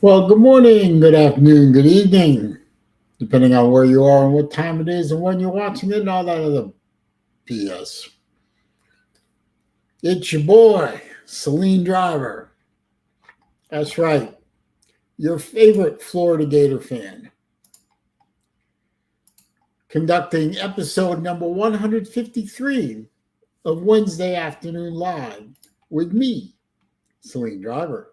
Well, good morning, good afternoon, good evening, depending on where you are and what time it is and when you're watching it and all that other BS. It's your boy, SaleenDriver. That's right, your favorite Florida Gator fan. Conducting episode number 153 of Wednesday Afternoon Live with me, SaleenDriver.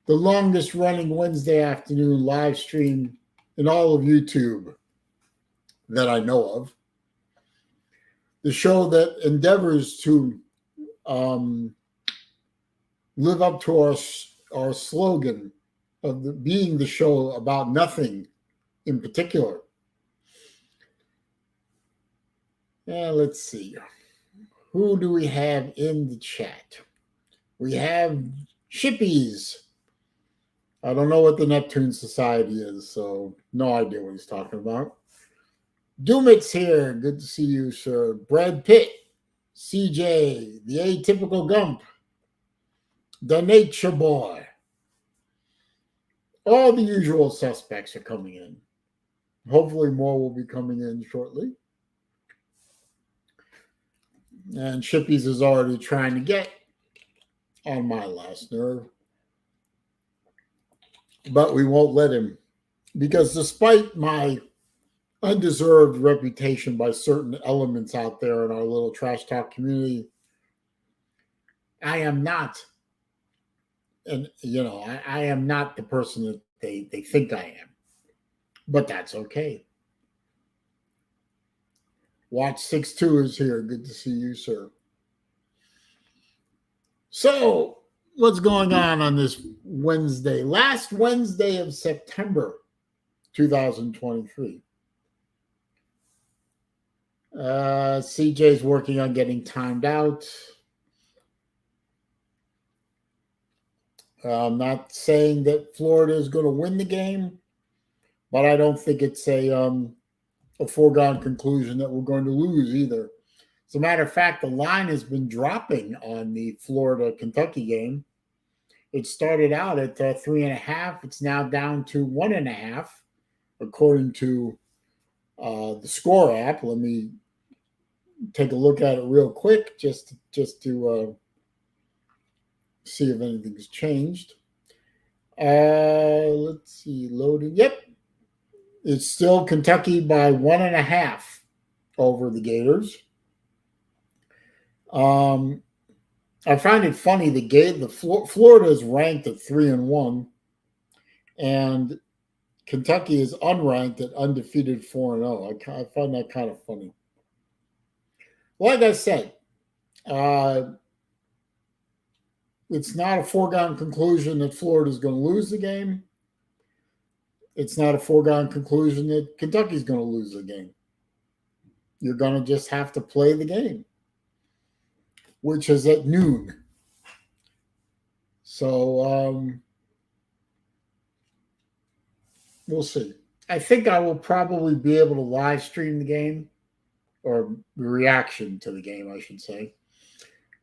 The longest running Wednesday afternoon live stream in all of YouTube that I know of. The show that endeavors to live up to our slogan of being the show about nothing in particular. Let's see. Who do we have in the chat? We have Shippies. I don't know what the Neptune Society is, so no idea what he's talking about. Doomit's here. Good to see you, sir. Brad Pitt, CJ, the Atypical Gump, the Nature Boy. All the usual suspects are coming in. Hopefully more will be coming in shortly. And Shippies is already trying to get on my last nerve. But we won't let him, because despite my undeserved reputation by certain elements out there in our little trash talk community, I am not, I am not the person that they think I am. But that's okay. Watch 62 is here. Good to see you, sir. So, what's going on this Wednesday? Last Wednesday of September 2023. CJ's working on getting timed out. I'm not saying that Florida is going to win the game, but I don't think it's a foregone conclusion that we're going to lose either. As a matter of fact, the line has been dropping on the Florida-Kentucky game. It started out at 3.5. It's now down to 1.5, according to the Score app. Let me take a look at it real quick, just to see if anything's changed. Let's see, loading. Yep, it's still Kentucky by 1.5 over the Gators. I find it funny. Florida is ranked at 3-1, and Kentucky is unranked at undefeated 4-0. I find that kind of funny. Like I said, it's not a foregone conclusion that Florida is going to lose the game. It's not a foregone conclusion that Kentucky is going to lose the game. You're going to just have to play the game, which is at noon. So we'll see. I think I will probably be able to live stream the game, or the reaction to the game, I should say.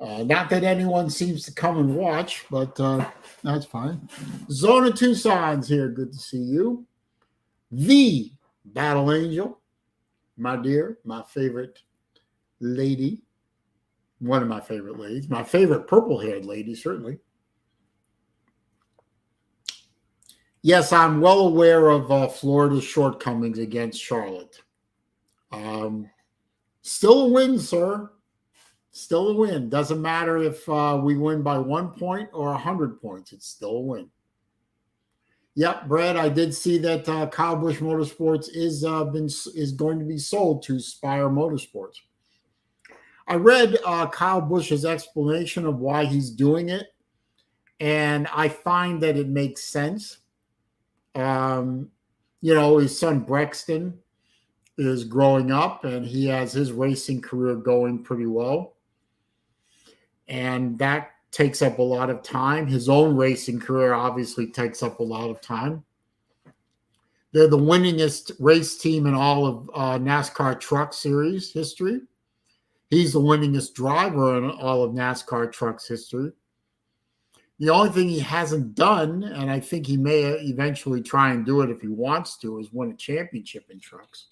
Not that anyone seems to come and watch, but that's fine. Zona of Tucson's here. Good to see you. The Battle Angel, my dear, my favorite lady. One of my favorite ladies. My favorite purple-haired lady, certainly. Yes, I'm well aware of Florida's shortcomings against Charlotte. Still a win, sir. Still a win. Doesn't matter if we win by 1 point or 100 points. It's still a win. Yep, Brad, I did see that Kyle Busch Motorsports is going to be sold to Spire Motorsports. I read Kyle Busch's explanation of why he's doing it, and I find that it makes sense. His son Brexton is growing up, and he has his racing career going pretty well. And that takes up a lot of time. His own racing career obviously takes up a lot of time. They're the winningest race team in all of NASCAR Truck Series history. He's the winningest driver in all of NASCAR Trucks history. The only thing he hasn't done, and I think he may eventually try and do it if he wants to, is win a championship in trucks.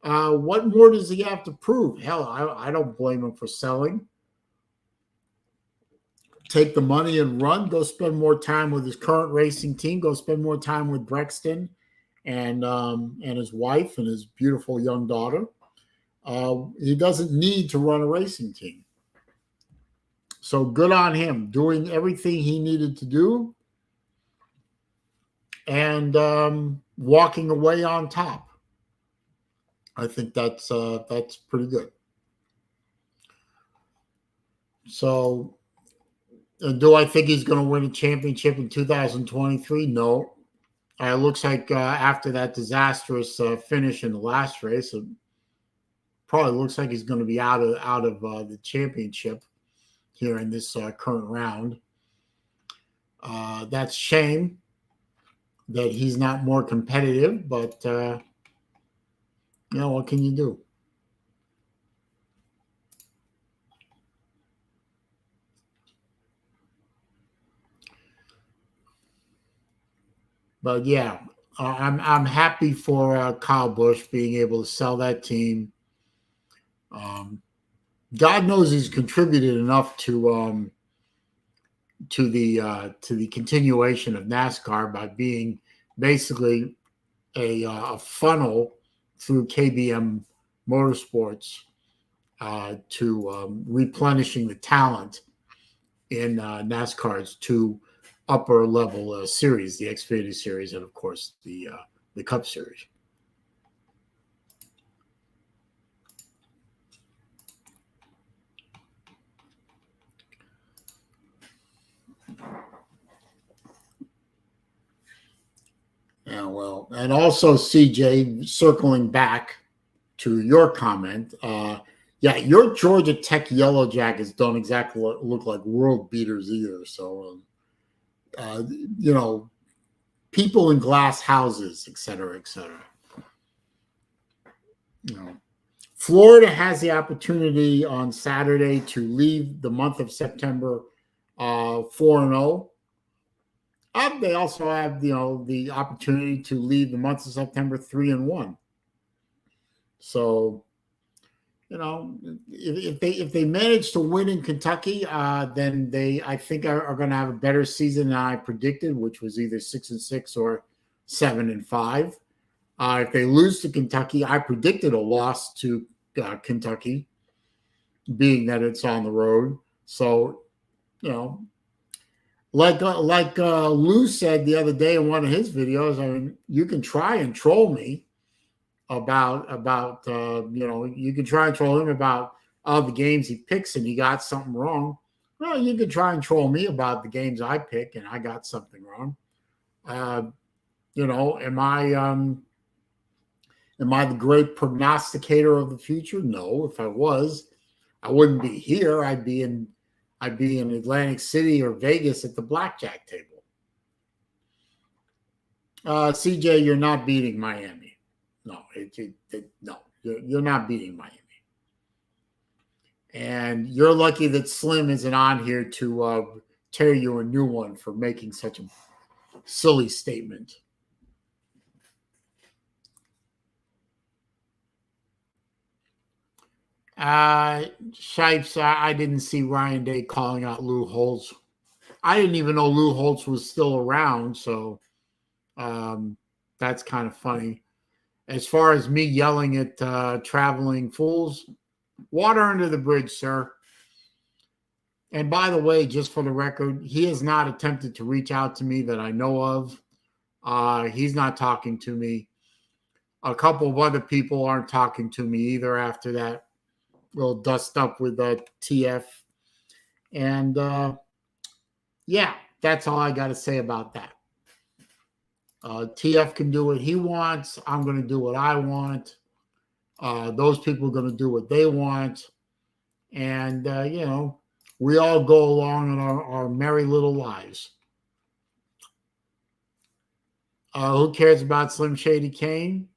What more does he have to prove? Hell, I don't blame him for selling. Take the money and run. Go spend more time with his current racing team. Go spend more time with Brexton and his wife and his beautiful young daughter. He doesn't need to run a racing team. So good on him, doing everything he needed to do and walking away on top. I think that's pretty good. So, do I think he's going to win a championship in 2023? No. It looks like after that disastrous finish in the last race, it probably looks like he's going to be out of the championship here in this current round. That's a shame that he's not more competitive, but what can you do? But yeah, I'm happy for Kyle Busch being able to sell that team. God knows he's contributed enough to the continuation of NASCAR by being basically a funnel through KBM Motorsports to replenishing the talent in NASCAR's two upper level series, the Xfinity Series, and of course the Cup Series. Yeah, well, and also CJ, circling back to your comment, yeah, your Georgia Tech Yellow Jackets don't exactly look like world beaters either. So, people in glass houses, et cetera, et cetera. Florida has the opportunity on Saturday to leave the month of September 4-0. They also have, the opportunity to leave the month of September 3-1. So, if they manage to win in Kentucky, then I think are going to have a better season than I predicted, which was either 6-6 or 7-5. If they lose to Kentucky, I predicted a loss to Kentucky, being that it's on the road. So, like Lou said the other day in one of his videos, I mean, you can try and troll me about you can try and troll him about all the games he picks and he got something wrong. Well, you can try and troll me about the games I pick and I got something wrong. Am I the great prognosticator of the future? No. If I was, I wouldn't be here. I'd be in Atlantic City or Vegas at the blackjack table. CJ, you're not beating Miami. No, no, you're not beating Miami. And you're lucky that Slim isn't on here to tear you a new one for making such a silly statement. Shipes, I didn't see Ryan Day calling out Lou Holtz. I didn't even know Lou Holtz was still around, so that's kind of funny. As far as me yelling at traveling fools, water under the bridge, sir. And by the way, just for the record, he has not attempted to reach out to me that I know of. He's not talking to me. A couple of other people aren't talking to me either after that little dust up with TF. And yeah, that's all I got to say about that. TF can do what he wants. I'm going to do what I want. Those people are going to do what they want. And, we all go along in our merry little lives. Who cares about Slim Shady Kane?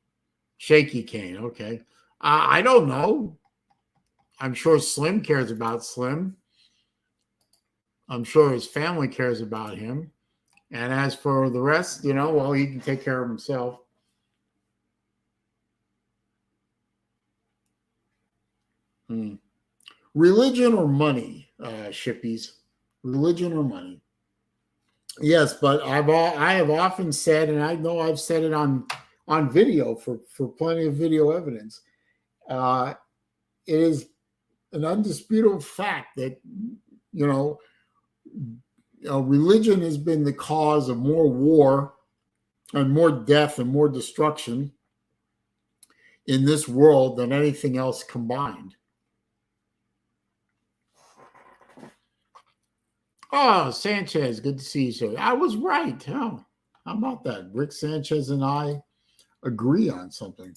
Shaky Kane, okay. I don't know. I'm sure Slim cares about Slim. I'm sure his family cares about him. And as for the rest, well, he can take care of himself. Religion or money, Shippies? Religion or money? Yes, but I have often said, and I know I've said it on video for plenty of video evidence. It is an undisputable fact that religion has been the cause of more war and more death and more destruction in this world than anything else combined. Oh, Sanchez, good to see you, sir. I was right. Oh, how about that? Rick Sanchez and I agree on something.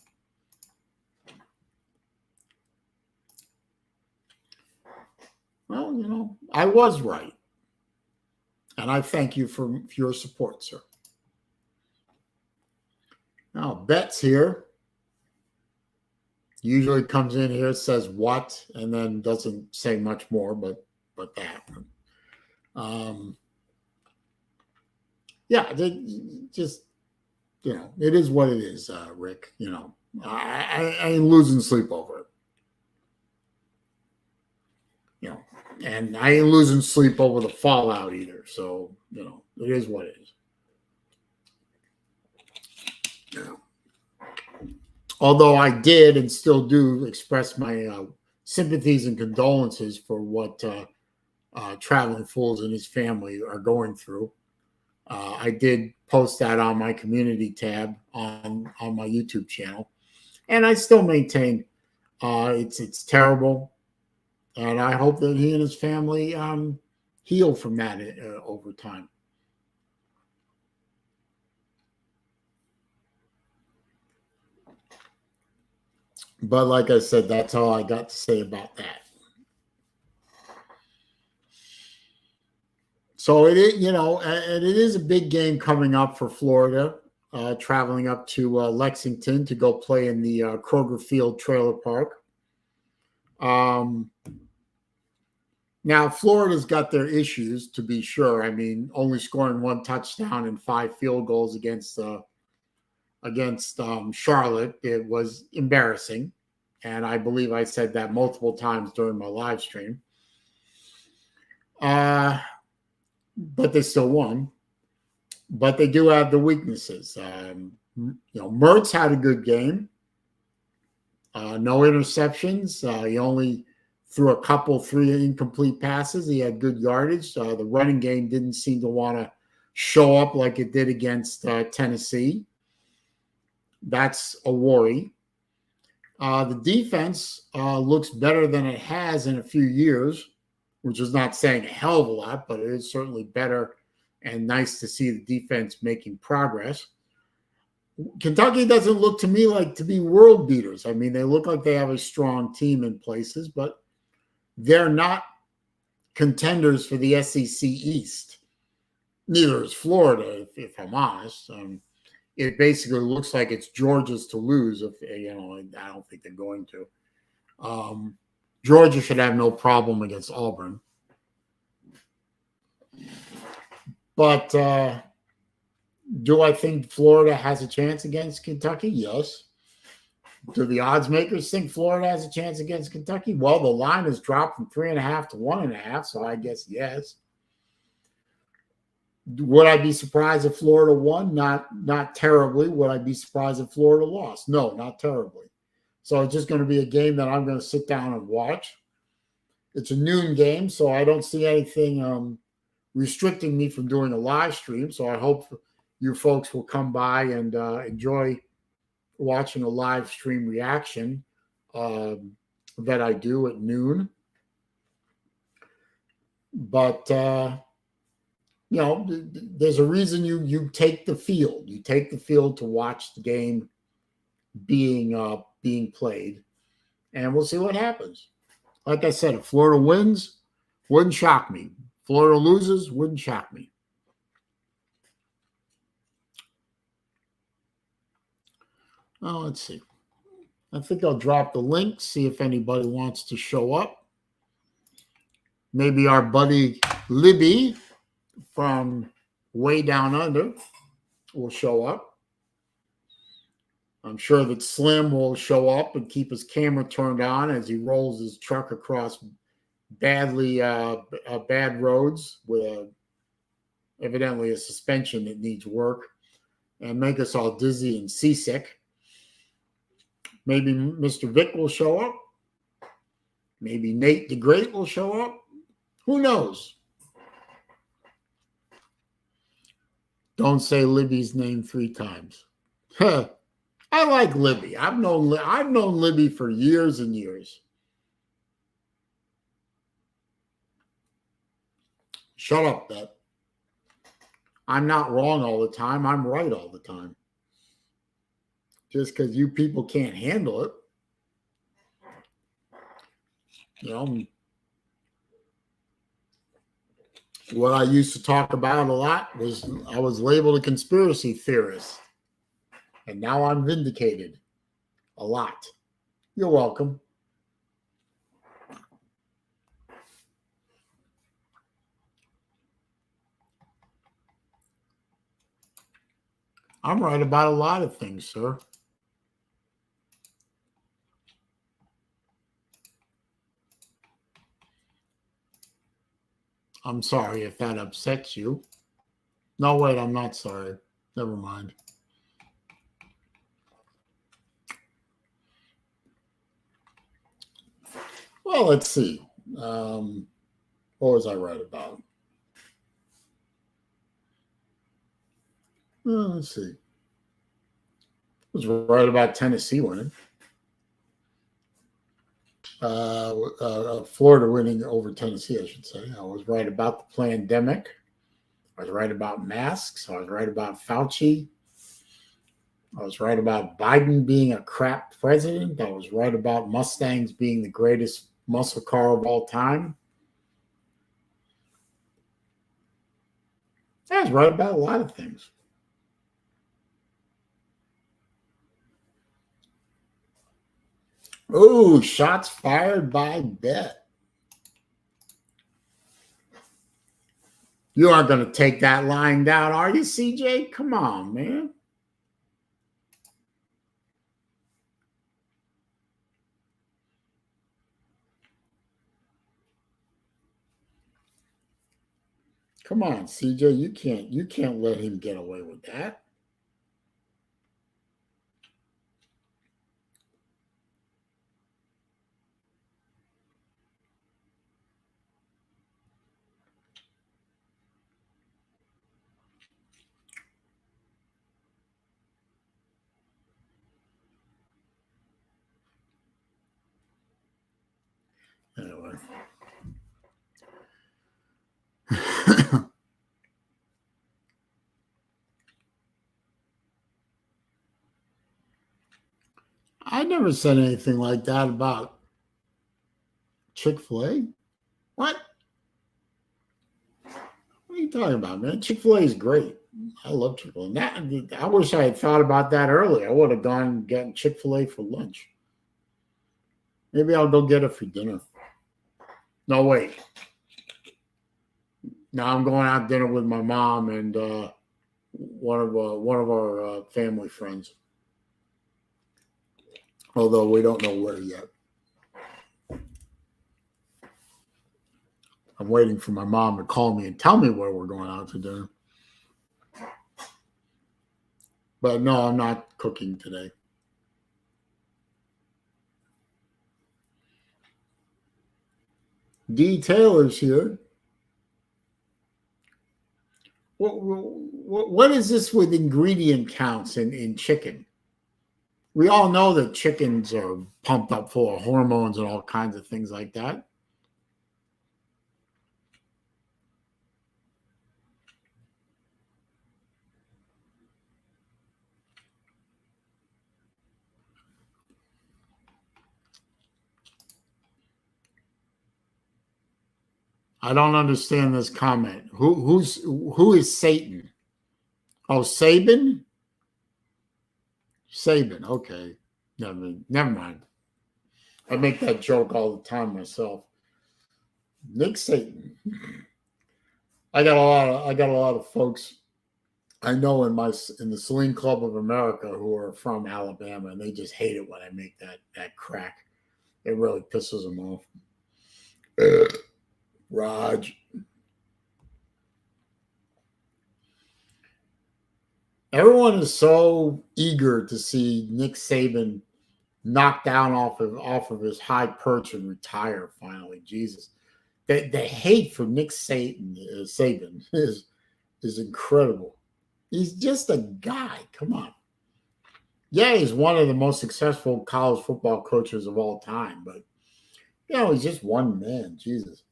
Well, I was right. And I thank you for your support, sir. Now, Bet's here. Usually comes in here, says what, and then doesn't say much more, but that. Yeah, just, it is what it is, Rick. I ain't losing sleep over it. And I ain't losing sleep over the fallout either. So, it is what it is. Although I did and still do express my sympathies and condolences for what Traveling Fools and his family are going through. I did post that on my community tab on my YouTube channel. And I still maintain it's terrible. And I hope that he and his family heal from that over time. But like I said, that's all I got to say about that. So it is, and it is a big game coming up for Florida, traveling up to Lexington to go play in the Kroger Field Trailer Park. Now, Florida's got their issues, to be sure. I mean, only scoring 1 touchdown and 5 field goals against Charlotte, it was embarrassing. And I believe I said that multiple times during my live stream. But they still won. But they do have the weaknesses. Mertz had a good game. No interceptions. He only threw a couple 3 incomplete passes. He had good yardage. The running game didn't seem to want to show up like it did against Tennessee. That's a worry. The defense looks better than it has in a few years, which is not saying a hell of a lot, but it is certainly better and nice to see the defense making progress. Kentucky doesn't look to me like to be world beaters. I mean, they look like they have a strong team in places, but they're not contenders for the SEC East. Neither is Florida, if I'm honest. It basically looks like it's Georgia's to lose. I don't think they're going to. Georgia should have no problem against Auburn. But do I think Florida has a chance against Kentucky? Yes. Do the odds makers think Florida has a chance against Kentucky? Well, the line has dropped from 3.5 to 1.5, so I guess yes. Would I be surprised if Florida won? Not terribly. Would I be surprised if Florida lost? No, not terribly. So it's just going to be a game that I'm going to sit down and watch. It's a noon game, so I don't see anything restricting me from doing a live stream. So I hope you folks will come by and enjoy watching a live stream reaction that I do at noon. But there's a reason you take the field. You take the field to watch the game being played, and we'll see what happens. Like I said, if Florida wins, wouldn't shock me. Florida loses, wouldn't shock me. Oh, let's see. I think I'll drop the link, see if anybody wants to show up. Maybe our buddy Libby from way down under will show up. I'm sure that Slim will show up and keep his camera turned on as he rolls his truck across bad roads with evidently a suspension that needs work and make us all dizzy and seasick. Maybe Mr. Vic will show up. Maybe Nate the Great will show up. Who knows? Don't say Libby's name 3 times. I like Libby. I've known Libby for years and years. Shut up, Bet. I'm not wrong all the time. I'm right all the time. Just because you people can't handle it. You know, what I used to talk about a lot was I was labeled a conspiracy theorist. And now I'm vindicated a lot. You're welcome. I'm right about a lot of things, sir. I'm sorry if that upsets you. No, wait, I'm not sorry. Never mind. Well, let's see. What was I right about? Let's see. I was right about Tennessee winning. Florida winning over Tennessee, I should say. I was right about the pandemic. I was right about masks. I was right about Fauci. I was right about Biden being a crap president. I was right about Mustangs being the greatest muscle car of all time. I was right about a lot of things. Oh, shots fired by Bet. You aren't going to take that line down, are you, CJ? Come on, man. Come on, CJ. You can't let him get away with that. Anyway. I never said anything like that about Chick-fil-A. What? What are you talking about, man? Chick-fil-A is great. I love Chick-fil-A. I wish I had thought about that earlier. I would have gone and gotten Chick-fil-A for lunch. Maybe I'll go get it for dinner. No, wait. Now I'm going out to dinner with my mom and one of our family friends. Although we don't know where yet. I'm waiting for my mom to call me and tell me where we're going out to dinner. But no, I'm not cooking today. D. Taylor's here. What is this with ingredient counts in chicken? We all know that chickens are pumped up full of hormones and all kinds of things like that. I don't understand this comment. Who is Satan? Oh, Saban? Saban, okay. Never mind. I make that joke all the time myself. Nick Saban. I got a lot of folks I know in the Saleen Club of America who are from Alabama, and they just hate it when I make that crack. It really pisses them off. Raj. Everyone is so eager to see Nick Saban knocked down off of his high perch and retire finally. Jesus, the hate for Nick Saban is incredible. He's just a guy. Come on. Yeah, he's one of the most successful college football coaches of all time, but he's just one man. Jesus.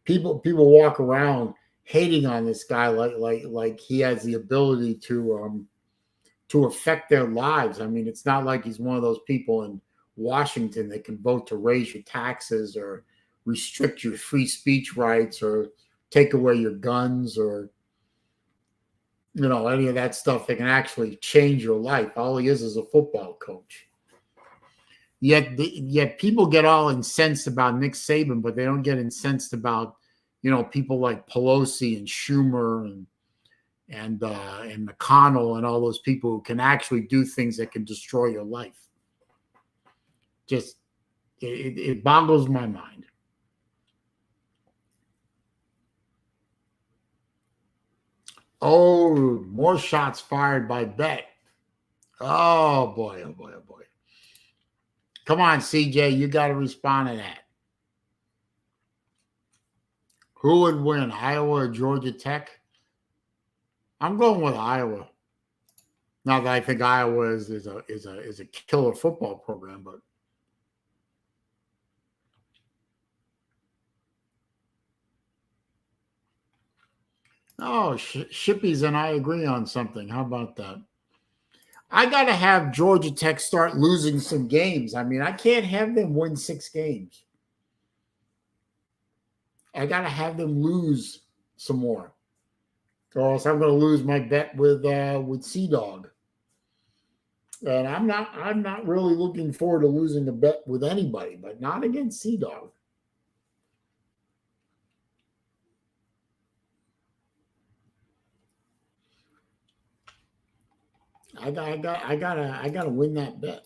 People walk around hating on this guy like he has the ability to affect their lives. I mean, it's not like he's one of those people in Washington that can vote to raise your taxes or restrict your free speech rights or take away your guns or any of that stuff that can actually change your life. All he is a football coach. Yet people get all incensed about Nick Saban, but they don't get incensed about people like Pelosi and Schumer and McConnell and all those people who can actually do things that can destroy your life. Just it boggles my mind. Oh, more shots fired by Bet. Oh boy, oh boy, oh boy. Come on, CJ, you got to respond to that. Who would win, Iowa or Georgia Tech? I'm going with Iowa. Not that I think Iowa is a killer football program, but Shippies and I agree on something. How about that? I got to have Georgia Tech start losing some games. I mean, I can't have them win 6 games. I got to have them lose some more, or else I'm going to lose my bet with Sea Dog. And I'm not really looking forward to losing a bet with anybody, but not against Sea Dog. I gotta win that bet.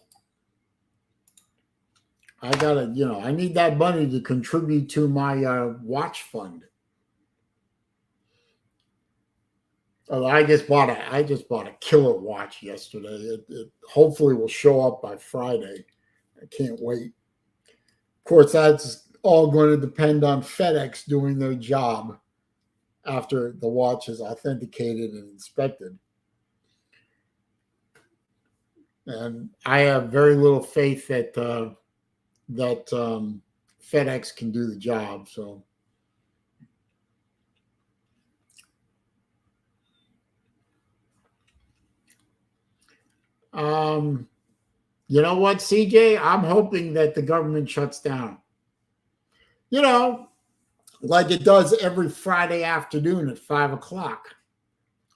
I need that money to contribute to my watch fund. I just bought a killer watch yesterday. It hopefully will show up by Friday. I can't wait. Of course, that's all going to depend on FedEx doing their job after the watch is authenticated and inspected. And I have very little faith that FedEx can do the job. So, you know what, CJ? I'm hoping that the government shuts down. Like it does every Friday afternoon at 5:00.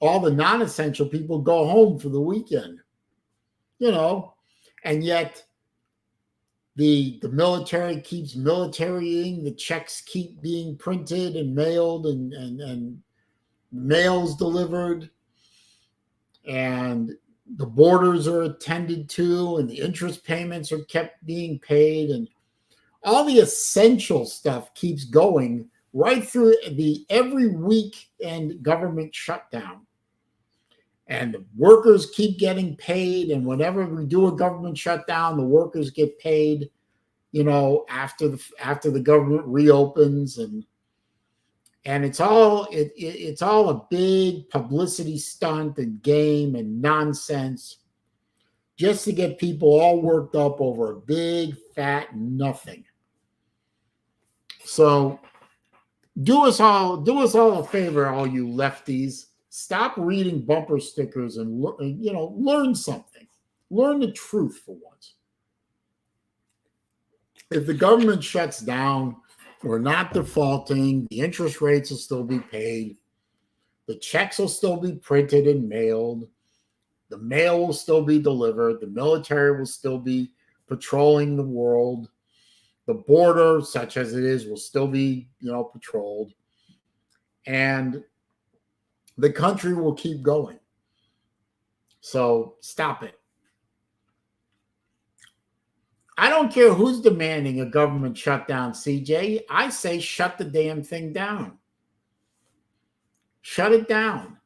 All the non-essential people go home for the weekend. And yet the military keeps militarying, the checks keep being printed and mailed and mails delivered, and the borders are attended to, and the interest payments are kept being paid, and all the essential stuff keeps going right through the every weekend government shutdown. And the workers keep getting paid. And whenever we do a government shutdown, the workers get paid, after the government reopens. And it's all a big publicity stunt and game and nonsense just to get people all worked up over a big fat nothing. So do us all a favor, all you lefties. Stop reading bumper stickers and learn something. Learn the truth for once. If the government shuts down, we're not defaulting. The interest rates will still be paid. The checks will still be printed and mailed. The mail will still be delivered. The military will still be patrolling the world. The border, such as it is, will still be, patrolled. And the country will keep going. So stop it. I don't care who's demanding a government shutdown, CJ. I say shut the damn thing down. Shut it down.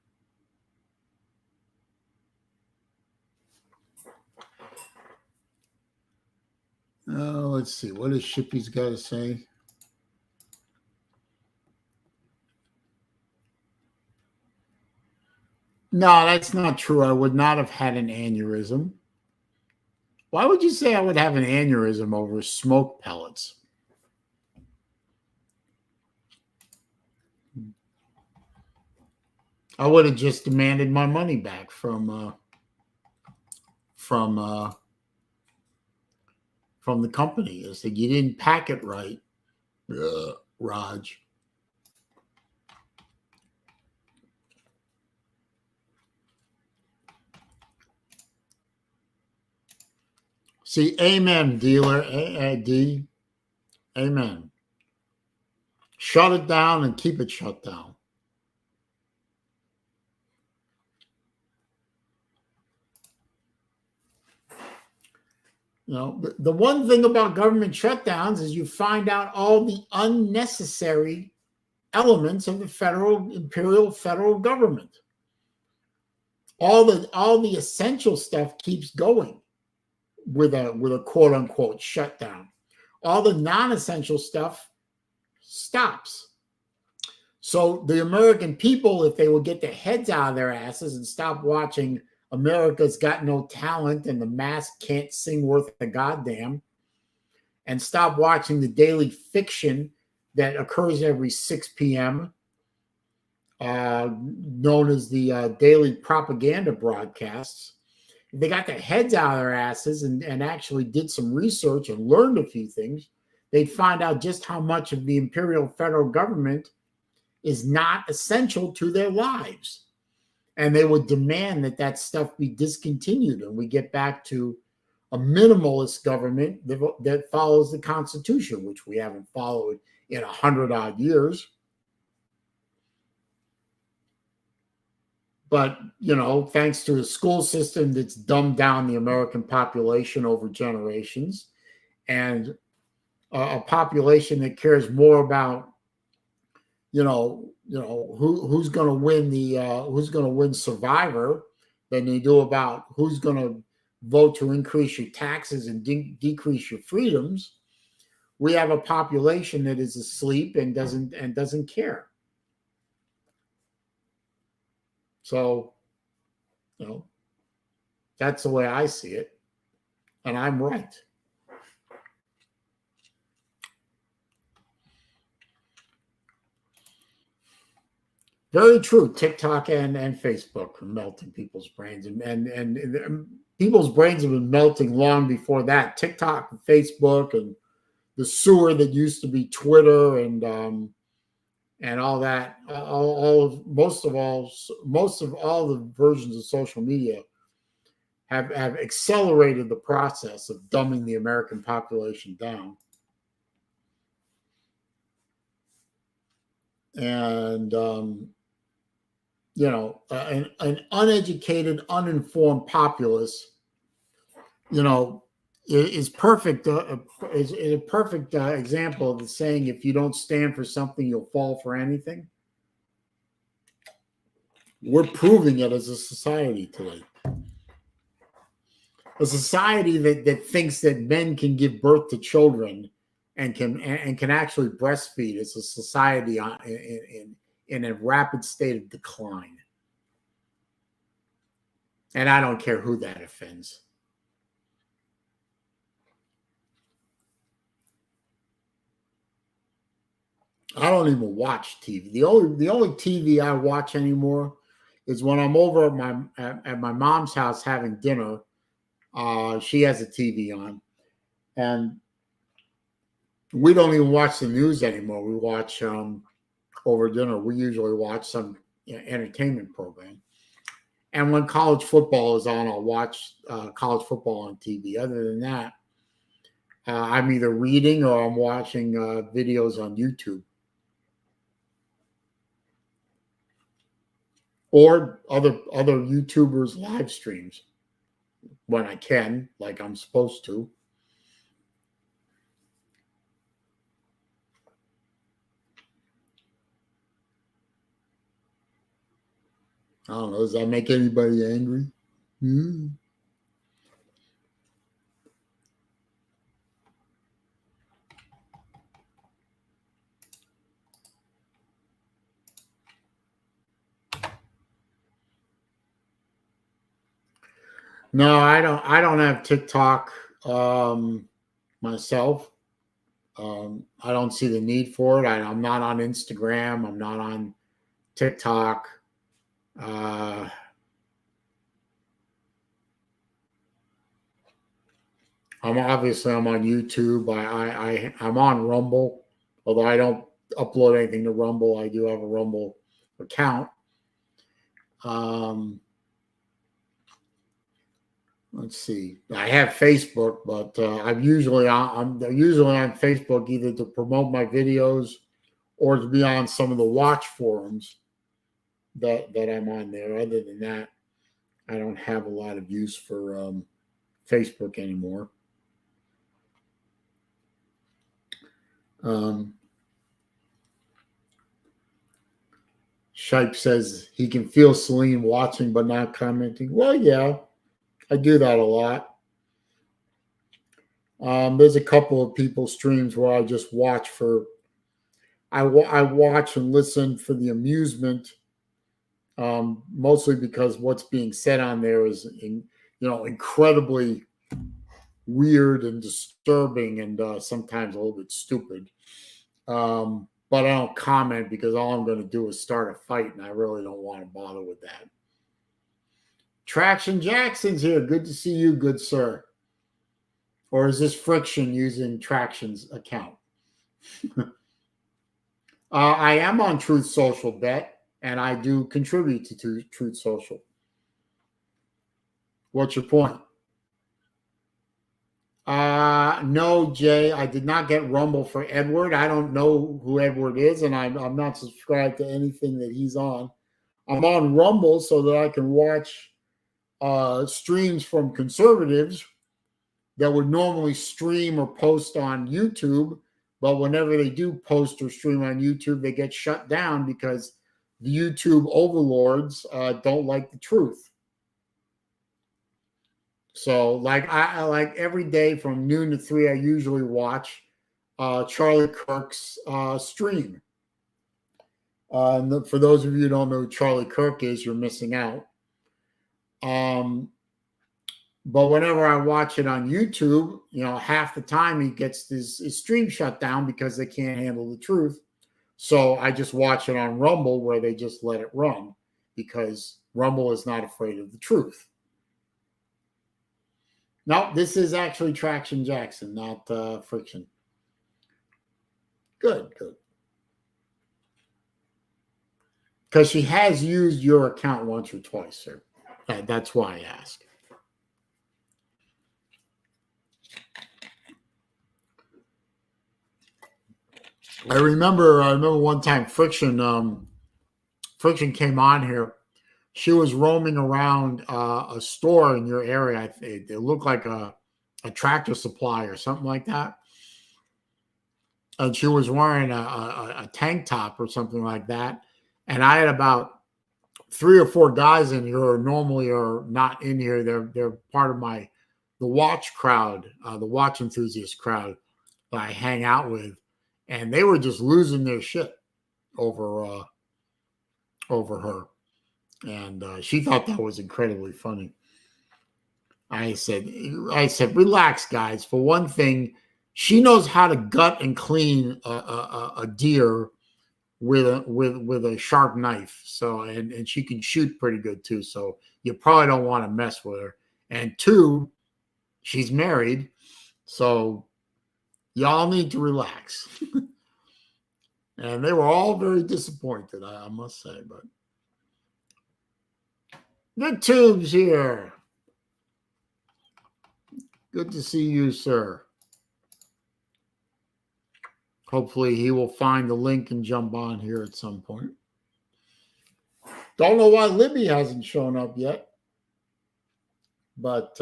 Let's see. What does Shippy's got to say? No, that's not true. I would not have had an aneurysm. Why would you say I would have an aneurysm over smoke pellets? I would have just demanded my money back from the company. I said, you didn't pack it right, Raj. See, amen, dealer. D. Amen. Shut it down and keep it shut down. The one thing about government shutdowns is you find out all the unnecessary elements of the imperial federal government. All the essential stuff keeps going with a quote unquote shutdown. All the non-essential stuff stops. So the American people, if they will get their heads out of their asses and stop watching America's Got No Talent and The Mask Can't Sing Worth a Goddamn, and stop watching the daily fiction that occurs every 6 p.m., known as the daily propaganda broadcasts. If they got their heads out of their asses and actually did some research and learned a few things, they'd find out just how much of the imperial federal government is not essential to their lives. And they would demand that stuff be discontinued and we get back to a minimalist government that follows the Constitution, which we haven't followed in 100-odd years. But, thanks to a school system that's dumbed down the American population over generations, and a population that cares more about, who's going to win Survivor than they do about who's going to vote to increase your taxes and decrease your freedoms. We have a population that is asleep and doesn't care. So, that's the way I see it. And I'm right. Very true. TikTok and Facebook are melting people's brains. And people's brains have been melting long before that. TikTok and Facebook and the sewer that used to be Twitter and all that, most of all the versions of social media have accelerated the process of dumbing the American population down. And an uneducated, uninformed populace, is perfect. Is a perfect example of the saying, if you don't stand for something, you'll fall for anything. We're proving it as a society today. A society that thinks that men can give birth to children and can actually breastfeed is a society in a rapid state of decline. And I don't care who that offends. I don't even watch TV. The only TV I watch anymore is when I'm over at my mom's house having dinner. She has a TV on, and we don't even watch the news anymore. We watch over dinner. We usually watch some entertainment program. And when college football is on, I'll watch college football on TV. Other than that, I'm either reading or I'm watching videos on YouTube. Or other YouTubers' live streams when I can, like I'm supposed to. I don't know. Does that make anybody angry? Hmm. No, I don't. I don't have TikTok myself. I don't see the need for it. I'm not on Instagram. I'm not on TikTok. Uh, I'm on YouTube. I'm on Rumble, although I don't upload anything to Rumble. I do have a Rumble account. Let's see. I have Facebook, but I'm usually on Facebook either to promote my videos or to be on some of the watch forums that I'm on there. Other than that, I don't have a lot of use for Facebook anymore. Shipe says he can feel Saleen watching but not commenting. Well, yeah, I do that a lot. There's a couple of people's streams where I just watch for. I watch and listen for the amusement, mostly because what's being said on there is, incredibly weird and disturbing, and sometimes a little bit stupid. But I don't comment because all I'm going to do is start a fight, and I really don't want to bother with that. Traction Jackson's here. Good to see you, good sir. Or is this Friction using Traction's account? I am on Truth Social Bet, and I do contribute to Truth Social. What's your point? No, Jay, I did not get Rumble for Edward. I don't know who Edward is, and I'm not subscribed to anything that he's on. I'm on Rumble so that I can watch streams from conservatives that would normally stream or post on YouTube, but whenever they do post or stream on YouTube, they get shut down because the YouTube overlords don't like the truth. So, like I like every day from noon to 3, I usually watch Charlie Kirk's stream. And for those of you who don't know who Charlie Kirk is, you're missing out. But whenever I watch it on YouTube, half the time he gets his stream shut down because they can't handle the truth. So I just watch it on Rumble where they just let it run because Rumble is not afraid of the truth. No, this is actually Traction Jackson, not Friction. Good. Because she has used your account once or twice, sir. That's why I ask. I remember one time Friction came on here. She was roaming around a store in your area. It looked like a Tractor Supply or something like that. And she was wearing a tank top or something like that. And I had about 3 or 4 guys in here who normally are not in here. They're part of the watch crowd, the watch enthusiast crowd that I hang out with. And they were just losing their shit over her. And she thought that was incredibly funny. I said, relax, guys. For one thing, she knows how to gut and clean a deer with a sharp knife. So and she can shoot pretty good too. So you probably don't want to mess with her. And 2, she's married, so y'all need to relax. And they were all very disappointed, I must say. But good Tubes here. Good to see you, sir. Hopefully he will find the link and jump on here at some point. Don't know why Libby hasn't shown up yet, but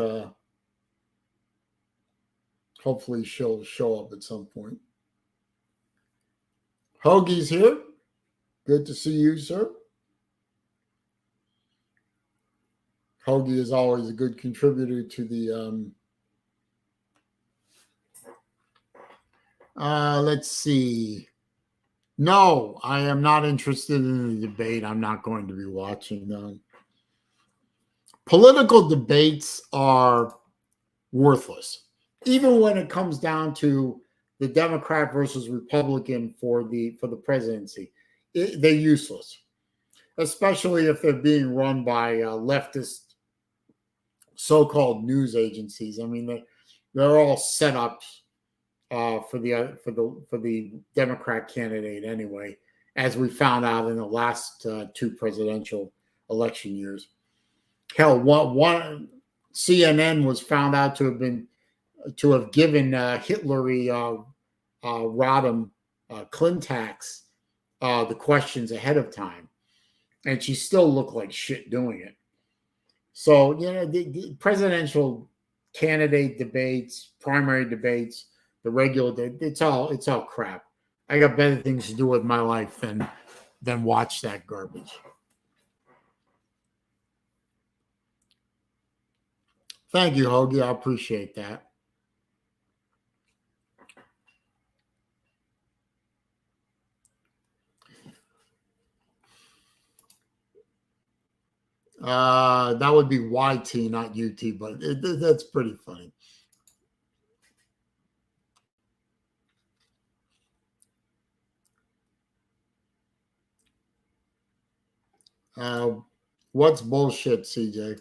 hopefully she'll show up at some point. Hoagie's here. Good to see you, sir. Hoagie is always a good contributor to the let's see. No, I am not interested in the debate. I'm not going to be watching them. Political debates are worthless, even when it comes down to the Democrat versus Republican for the presidency. They're useless, especially if they're being run by leftist so-called news agencies. I mean, they're all set up for the Democrat candidate anyway, as we found out in the last two presidential election years. Hell, one CNN was found out to have given Hillary Rodham Clintax the questions ahead of time, and she still looked like shit doing it. So, the presidential candidate debates, primary debates, the regular, it's all crap. I got better things to do with my life than watch that garbage. Thank you, Hoagie. I appreciate that. That would be YT, not UT, but that's pretty funny. What's bullshit, CJ?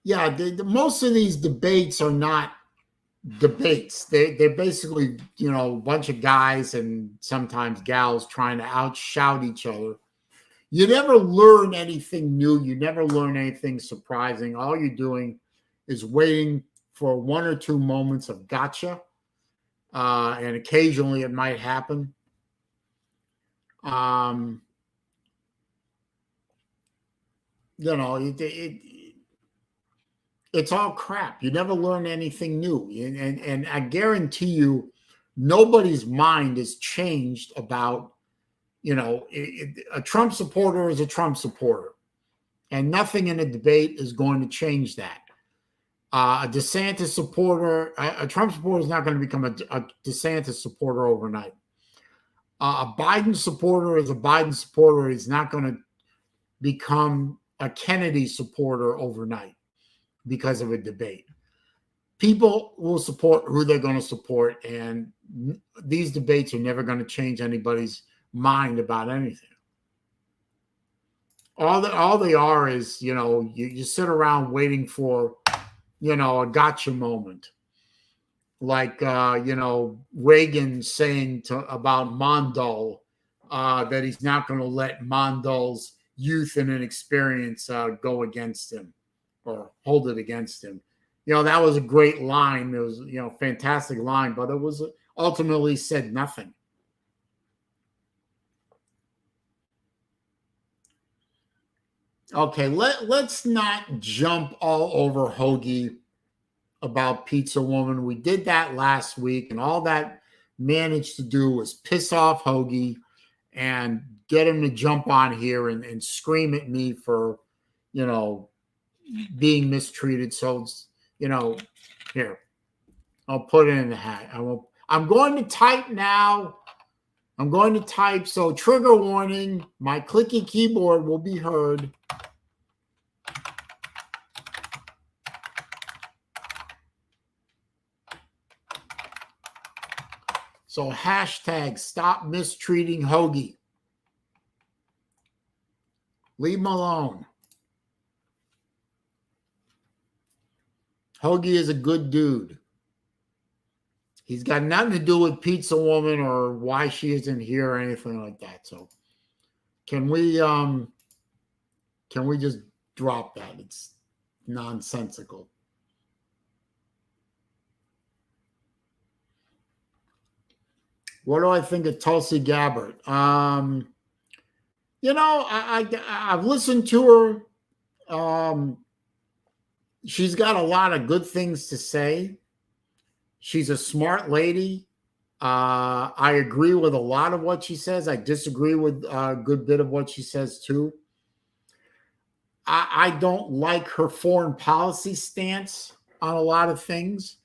Yeah, most of these debates are not debates. They're basically, a bunch of guys and sometimes gals trying to outshout each other. You never learn anything new. You never learn anything surprising. All you're doing is waiting for one or two moments of gotcha. And occasionally it might happen. It's all crap. You never learn anything new. And I guarantee you, nobody's mind is changed about, a Trump supporter is a Trump supporter. And nothing in a debate is going to change that. A DeSantis supporter, a Trump supporter is not going to become a DeSantis supporter overnight. A Biden supporter is a Biden supporter. He's not going to become a Kennedy supporter overnight because of a debate. People will support who they're going to support, and these debates are never going to change anybody's mind about anything. All they are is, you sit around waiting for, a gotcha moment. Like, Reagan saying about Mondale that he's not going to let Mondale's youth and inexperience go against him or hold it against him. That was a great line. It was, fantastic line, but it was ultimately said nothing. Okay, let's not jump all over Hoagie about Pizza Woman. We did that last week, and all that managed to do was piss off Hoagie and get him to jump on here and scream at me for, being mistreated. So, here, I'll put it in the hat. I'm going to type now. I'm going to type. So, trigger warning, my clicky keyboard will be heard. So, hashtag stop mistreating Hoagie. Leave him alone. Hoagie is a good dude. He's got nothing to do with Pizza Woman or why she isn't here or anything like that. So can we just drop that? It's nonsensical. What do I think of Tulsi Gabbard? I've listened to her. She's got a lot of good things to say. She's a smart lady. I agree with a lot of what she says. I disagree with a good bit of what she says too. I don't like her foreign policy stance on a lot of things.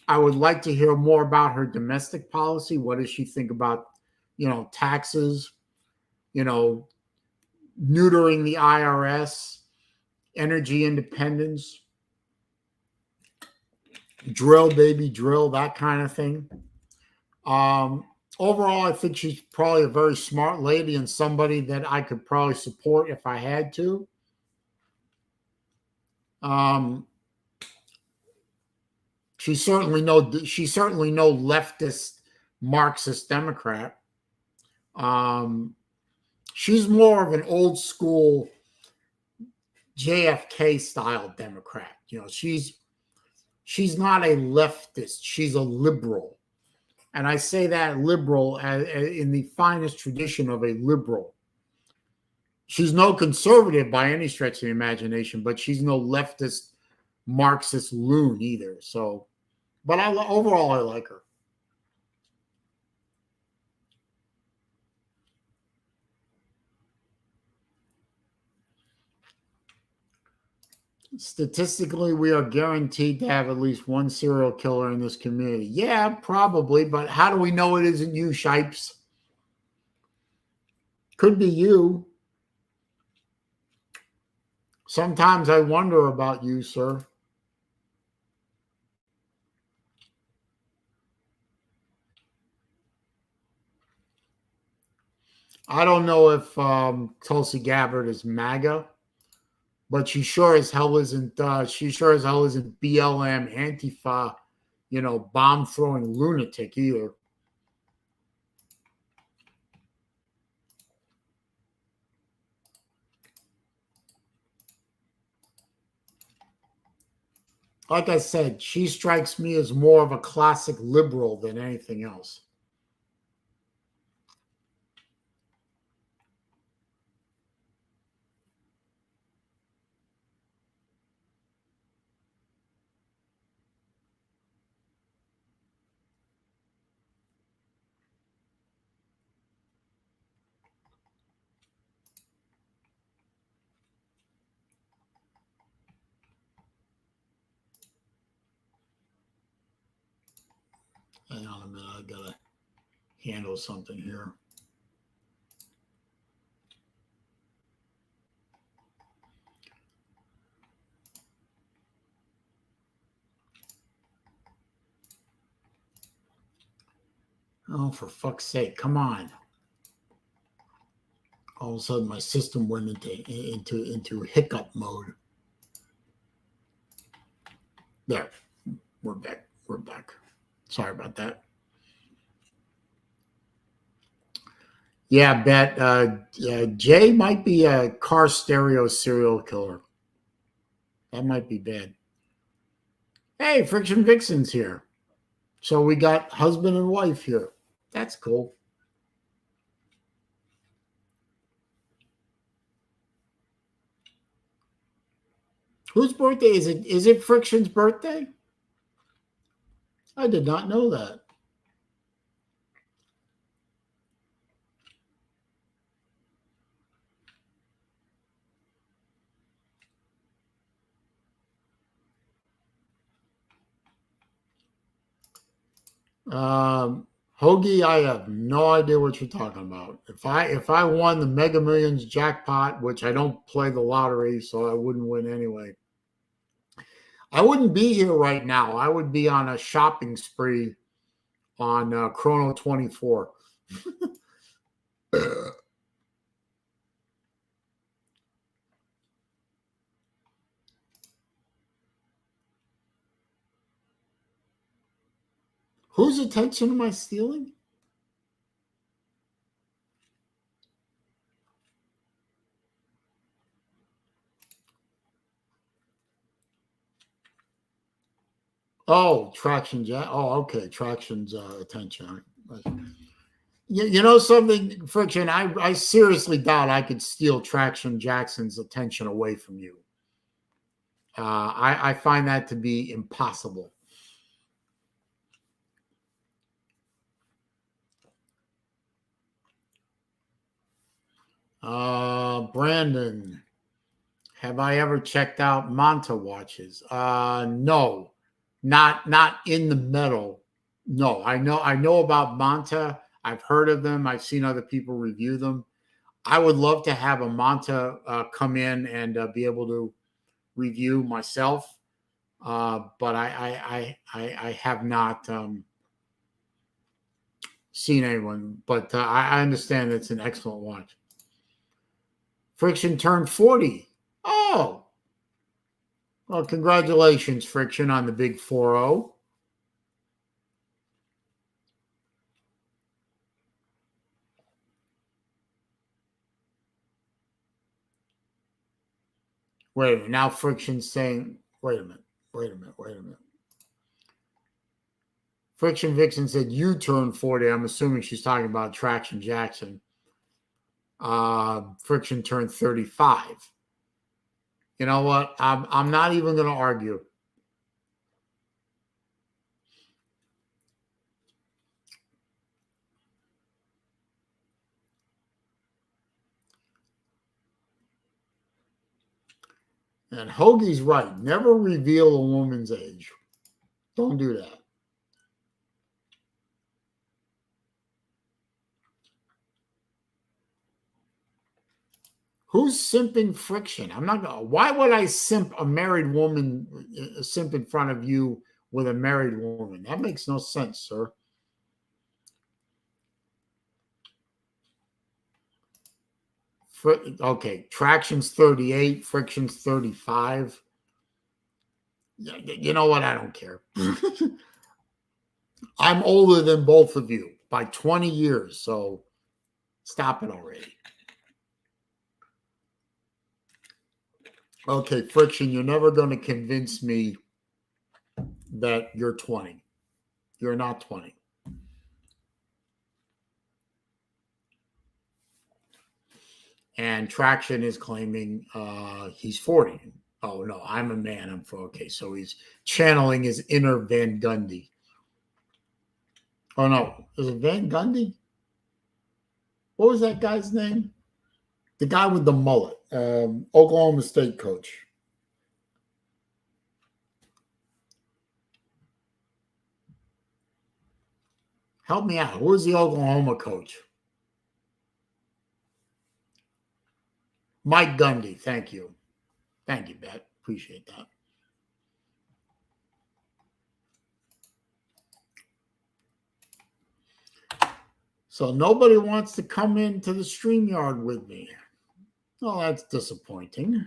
I would like to hear more about her domestic policy. What does she think about, taxes, neutering the IRS, energy independence, drill, baby, drill, that kind of thing. Overall, I think she's probably a very smart lady and somebody that I could probably support if I had to. She's certainly no leftist Marxist Democrat. She's more of an old school JFK style Democrat. She's not a leftist. She's a liberal. And I say that liberal in the finest tradition of a liberal. She's no conservative by any stretch of the imagination, but she's no leftist Marxist loon either. So, but overall, I like her. Statistically, we are guaranteed to have at least one serial killer in this community. Yeah, probably, but how do we know it isn't you, Shipes? Could be you. Sometimes I wonder about you, sir. I don't know if Tulsi Gabbard is MAGA, but she sure as hell isn't. She sure as hell isn't BLM, Antifa, bomb throwing lunatic either. Like I said, she strikes me as more of a classic liberal than anything else. Hang on a minute, I gotta handle something here. Oh, for fuck's sake, come on. All of a sudden my system went into hiccup mode. There. We're back. Sorry about that. Yeah, Bet. Jay might be a car stereo serial killer. That might be bad. Hey, Friction Vixen's here. So we got husband and wife here. That's cool. Whose birthday is it? Is it Friction's birthday? I did not know that. Hoagie, I have no idea what you're talking about. If I won the Mega Millions jackpot, which I don't play the lottery, so I wouldn't win anyway, I wouldn't be here right now. I would be on a shopping spree on Chrono 24. Whose attention am I stealing? Oh, Traction Jack. Oh, okay. Traction's attention. You know something, Friction? I seriously doubt I could steal Traction Jackson's attention away from you. I find that to be impossible. Brandon, have I ever checked out Manta watches? No, not in the metal. No, I know about Manta. I've heard of them. I've seen other people review them. I would love to have a Manta come in and be able to review myself, but I have not seen anyone. But I understand it's an excellent watch. Friction turned 40. Oh, well, congratulations, Friction, on the big 4-0. Wait a minute. Now Friction's saying, wait a minute. Friction Vixen said you turned 40. I'm assuming she's talking about Traction Jackson. Friction turned 35. You know what? I'm not even going to argue. And Hoagie's right. Never reveal a woman's age. Don't do that. Who's simping Friction? I'm not going to. Why would I simp a married woman, simp in front of you with a married woman? That makes no sense, sir. Okay, Traction's 38, Friction's 35. You know what? I don't care. I'm older than both of you by 20 years, so stop it already. Okay, Friction, you're never going to convince me that you're 20. You're not 20. And Traction is claiming he's 40. Oh, no, I'm a man. I'm 4. Okay, so he's channeling his inner Van Gundy. Oh, no. Is it Van Gundy? What was that guy's name? The guy with the mullet. Oklahoma State coach. Help me out. Who was the Oklahoma coach? Mike Gundy. Thank you. Thank you, Bet. Appreciate that. So nobody wants to come into the StreamYard with me. Well, that's disappointing.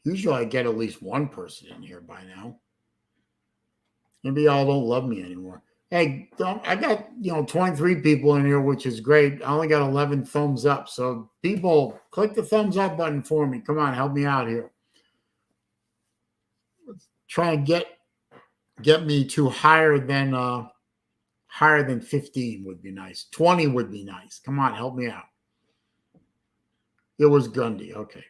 Usually I get at least one person in here by now. Maybe y'all don't love me anymore. Hey, I got 23 people in here, which is great. I only got 11 thumbs up. So people, click the thumbs up button for me. Come on, help me out here. Let's try and get me to higher than 15 would be nice. 20 would be nice. Come on, help me out. It was Gundy. Okay.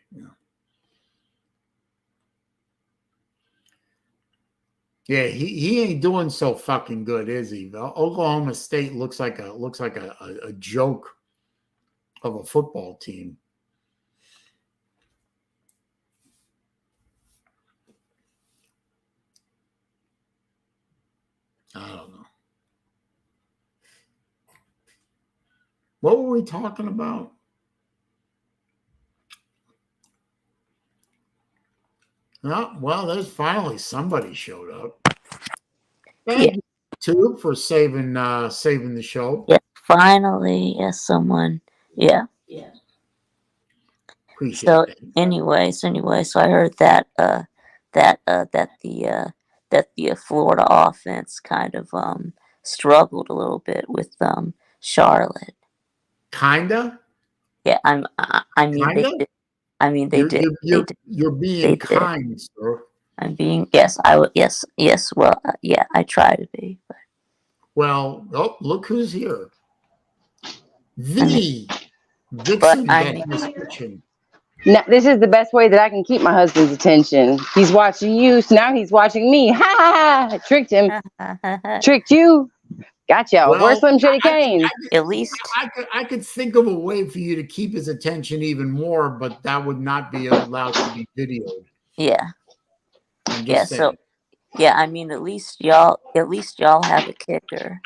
Yeah, he ain't doing so fucking good, is he? Oklahoma State looks like a joke of a football team. I don't know. What were we talking about? Oh, well, there's finally somebody showed up. Thank you, too, for saving the show. Yeah, finally, yes, someone. Yeah. Appreciate so that. anyway, so I heard that the Florida offense kind of struggled a little bit with Charlotte. Kinda. Yeah, I mean Kinda? they did. I mean they did. You're being kind, sir. I'm being yes. I would yes. Well, yeah. I try to be. But. Well, oh, look who's here. I mean, The but Vixen I that mean, is fiction. Now, this is the best way that I can keep my husband's attention. He's watching you, so now he's watching me. Ha ha ha! Tricked him. Tricked you. Gotcha. Where's Well, Slim Shady I could, Kane? I could, at least, I could think of a way for you to keep his attention even more, but that would not be allowed to be videoed. yeah, I'm yeah. just So saying. yeah, I mean, at least y'all have a kicker.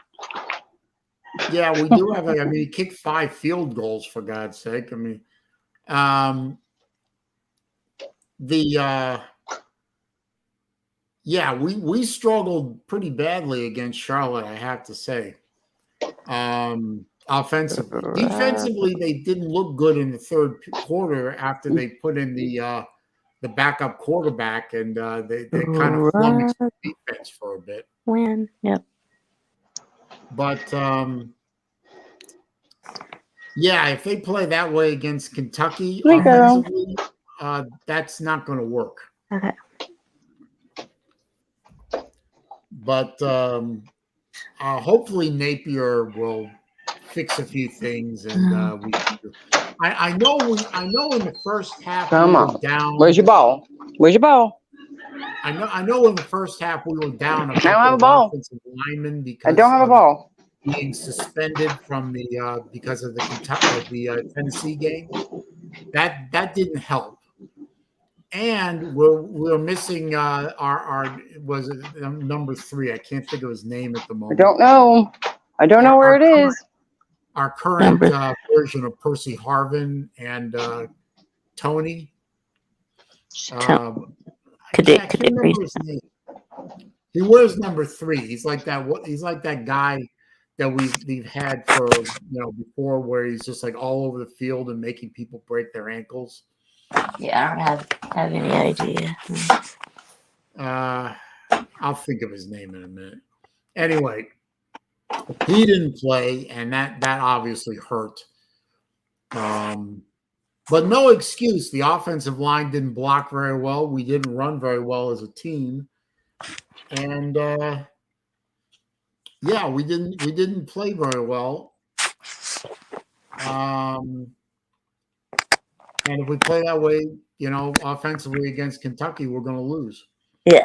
Yeah, we do have. I mean, he kicked 5 field goals for God's sake. I mean, um, the yeah, we struggled pretty badly against Charlotte, I have to say. Offensively, defensively, they didn't look good in the third quarter after they put in the backup quarterback, and they kind of flummoxed the defense for a bit. Win. Yep. But yeah, if they play that way against Kentucky Hey, girl. offensively, that's not going to work. Okay. But hopefully Napier will fix a few things, and we can do. I know in the first half Come we on. were down. Where's your ball? Where's your ball? I know in the first half we were down a I don't have couple a of ball. offensive linemen I because don't have a of ball. being suspended from the because of the Tennessee game. That didn't help. And we're missing our was it number 3? I can't think of his name at the I moment. don't know. I don't know where it is. Our current version of Percy Harvin and Tony. I can't remember his name. He wears number 3. He's like that. He's like that guy that we've had for before, where he's just like all over the field and making people break their ankles. Yeah, I don't have any idea. I'll think of his name in a minute. Anyway, he didn't play, and that obviously hurt. But no excuse. The offensive line didn't block very well. We didn't run very well as a team, and yeah, we didn't play very well. And if we play that way, offensively against Kentucky, we're going to lose. Yeah.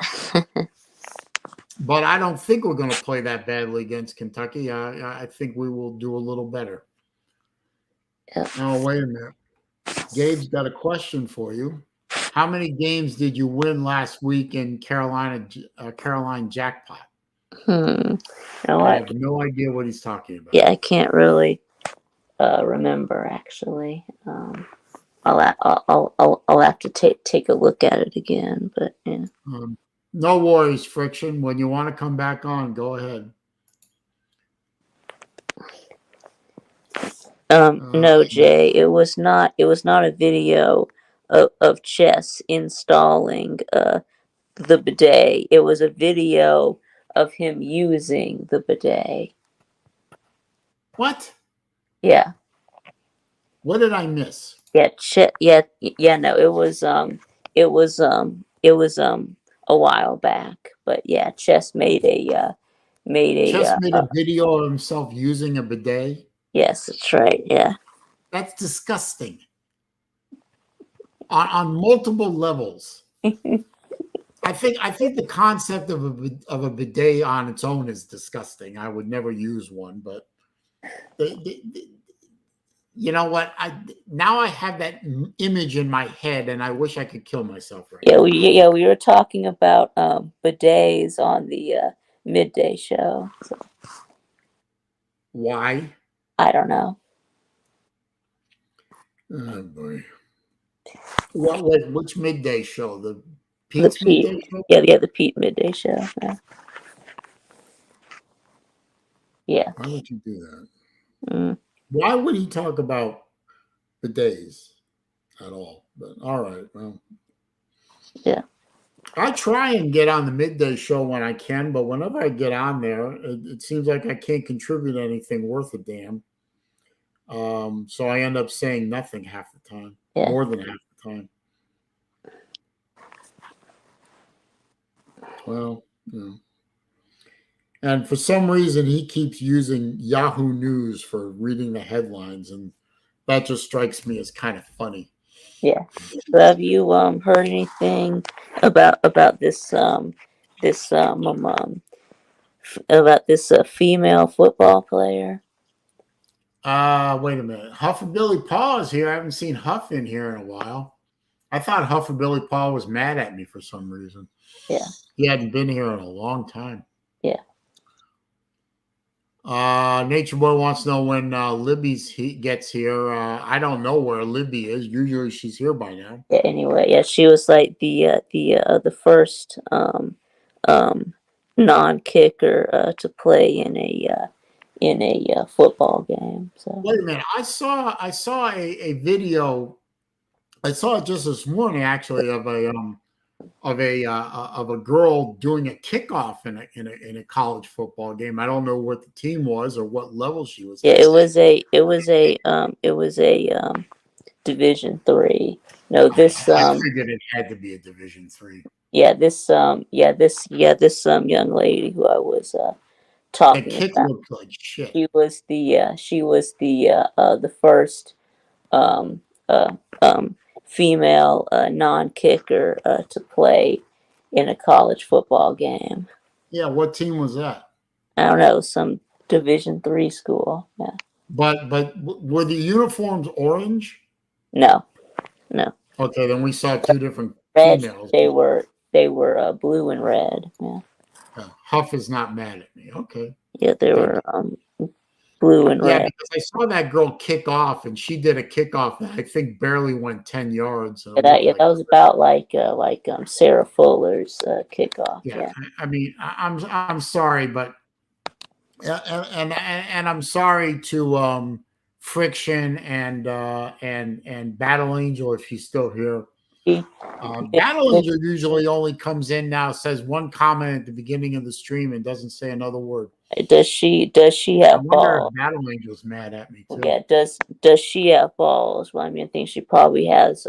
But I don't think we're going to play that badly against Kentucky. I think we will do a little better. Yep. Oh, wait a minute. Gabe's got a question for you. How many games did you win last week in Caroline Jackpot? You know I what? have no idea what he's talking about. Yeah, I can't really remember actually. I'll have to take a look at it again. But yeah. No worries, Friction. When you want to come back on, go ahead. No, Jay, it was not a video of Chess installing the bidet. It was a video of him using the bidet. What? Yeah. What did I miss? Yeah, no, it was a while back. But yeah, Chess made a Chess made a video of himself using a bidet. Yes, that's right. Yeah. That's disgusting. On multiple levels. I think the concept of a bidet on its own is disgusting. I would never use one, but you know what? Now I have that image in my head, and I wish I could kill myself right now. We were talking about bidets on the midday show. So. Why? I don't know. Oh boy. Which midday show? The Pete's midday show? Yeah, the Pete midday show. Yeah. Why would you do that? Why would he talk about bidets at all? But all right, well. Yeah. I try and get on the midday show when I can, but whenever I get on there, it seems like I can't contribute anything worth a damn. So I end up saying nothing half the time, more than half the time. Well, And for some reason, he keeps using Yahoo News for reading the headlines, and that just strikes me as kind of funny. Yeah. So have you heard anything about this about this female football player? Wait a minute. Huff and Billy Paul is here. I haven't seen Huff in here in a while. I thought Huff and Billy Paul was mad at me for some reason. Yeah. He hadn't been here in a long time. Yeah. Nature Boy wants to know when Libby gets here. I don't know where Libby is. Usually she's here by now. Yeah. Anyway, yeah, she was like the first non-kicker to play in a football game. So Wait a minute. I saw a video. I saw it just this morning, actually, of a girl doing a kickoff in a college football game. I don't know what the team was or what level she was. yeah, at. it was a Division 3. No, this I figured it had to be a Division 3. yeah, this young lady who I was The talking kick about. looked like shit. She was the first um uh female non-kicker to play in a college football game. Yeah, what team was that? I don't know, some Division 3 school. Yeah. But were the uniforms orange? No. Okay, then we saw two different Red. females. They were blue and red. Yeah. Huff is not mad at me. Okay. Yeah, they were blue and Yeah, red. because I saw that girl kick off, and she did a kickoff that I think barely went 10 yards. Yeah, that was about like Sarah Fuller's kickoff. Yeah. I mean, I'm sorry, but and I'm sorry to Friction and Battle Angel if she's still here. Battle Angel usually only comes in now, says one comment at the beginning of the stream, and doesn't say another word. Does she have balls? Battle Angel's mad at me too. Yeah. Does she have balls? Well, I mean, I think she probably has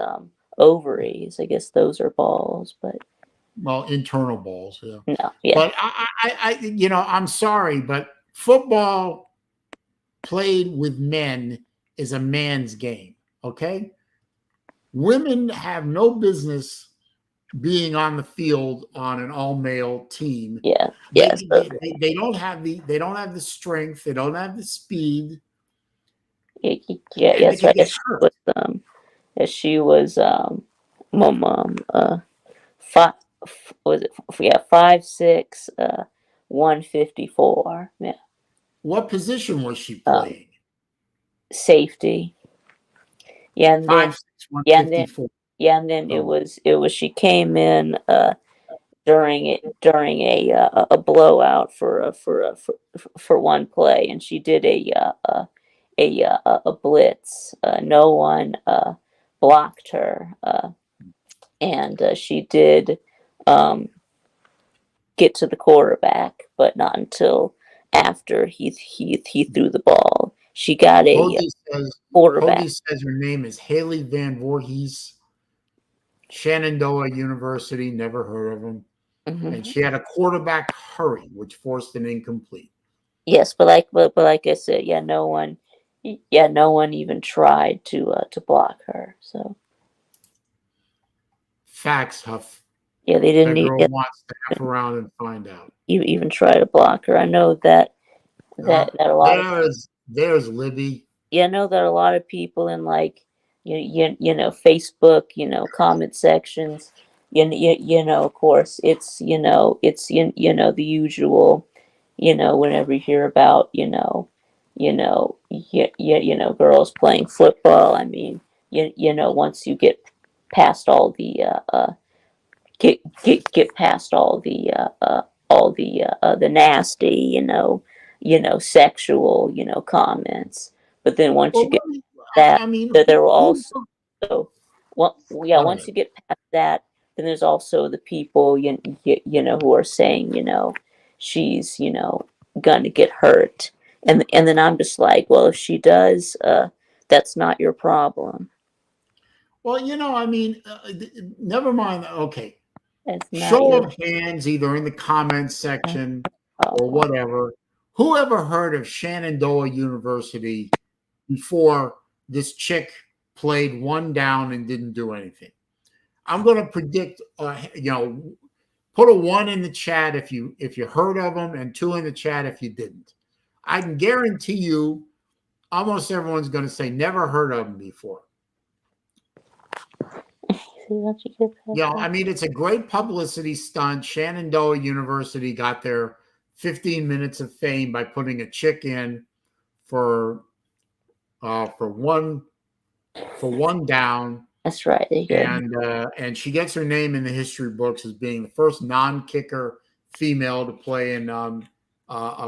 ovaries. I guess those are balls, but well, internal balls. Yeah. No. Yeah. But I I'm sorry, but football played with men is a man's game. Okay. Women have no business being on the field on an all-male team. Yeah. They don't have the strength. They don't have the speed. Yeah. That's right. She was five. Was it? Yeah, 5'6", 154. Yeah. What position was she playing? Safety. Yeah, and then 5'6", 154. and then it was she came in during a blowout for one play, and she did a blitz. No one blocked her, and she did get to the quarterback, but not until after he threw the ball. She got a quarterback. Cody says her name is Haley Van Voorhees, Shenandoah University. Never heard of him. Mm-hmm. And she had a quarterback hurry, which forced an incomplete. Yes, but like I said, no one even tried to block her. So facts, Huff. Yeah, they didn't. That girl wants to F around and find out. You even try to block her. I know that a lot. There's Libby. Yeah, I know that a lot of people in like Facebook, comment sections, of course it's the usual, whenever you hear about girls playing football. I mean, once you get past all the get past all the nasty, sexual, comments. But then once you get that, there will also, once you get past that, then there's also the people, who are saying, she's, gonna get hurt. And then I'm just like, well, if she does, that's not your problem. Well, never mind. Okay. Show of hands, either in the comments section or whatever. Who ever heard of Shenandoah University before this chick played one down and didn't do anything? I'm going to predict, put a 1 in the chat if you heard of them, and 2 in the chat if you didn't. I can guarantee you almost everyone's going to say never heard of them before. I mean, it's a great publicity stunt. Shenandoah University got their 15 minutes of fame by putting a chick in for one down. That's right. And she gets her name in the history books as being the first non-kicker female to play in a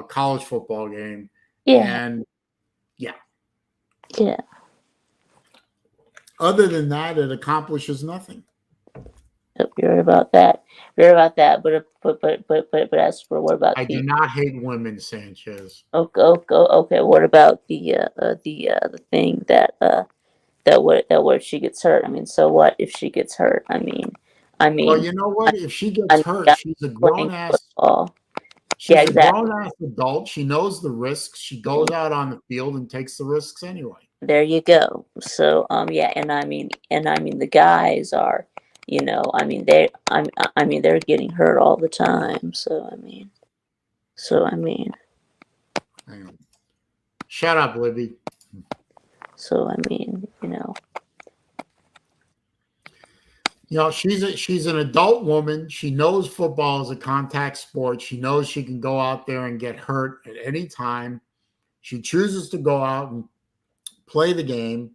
college football game. And other than that, it accomplishes nothing. You're right about that. But as for what about I do not hate women, Sanchez. Okay. What about the thing that where she gets hurt? I mean, so what if she gets hurt? I mean. Well, you know what? If she gets hurt, she's a grown ass. She's a grown ass adult. She knows the risks. She goes out on the field and takes the risks anyway. There you go. So and I mean the guys are, they're getting hurt all the time. So I mean. Hang on. Shut up, Libby. So I mean, she's an adult woman. She knows football is a contact sport. She knows she can go out there and get hurt at any time. She chooses to go out and play the game.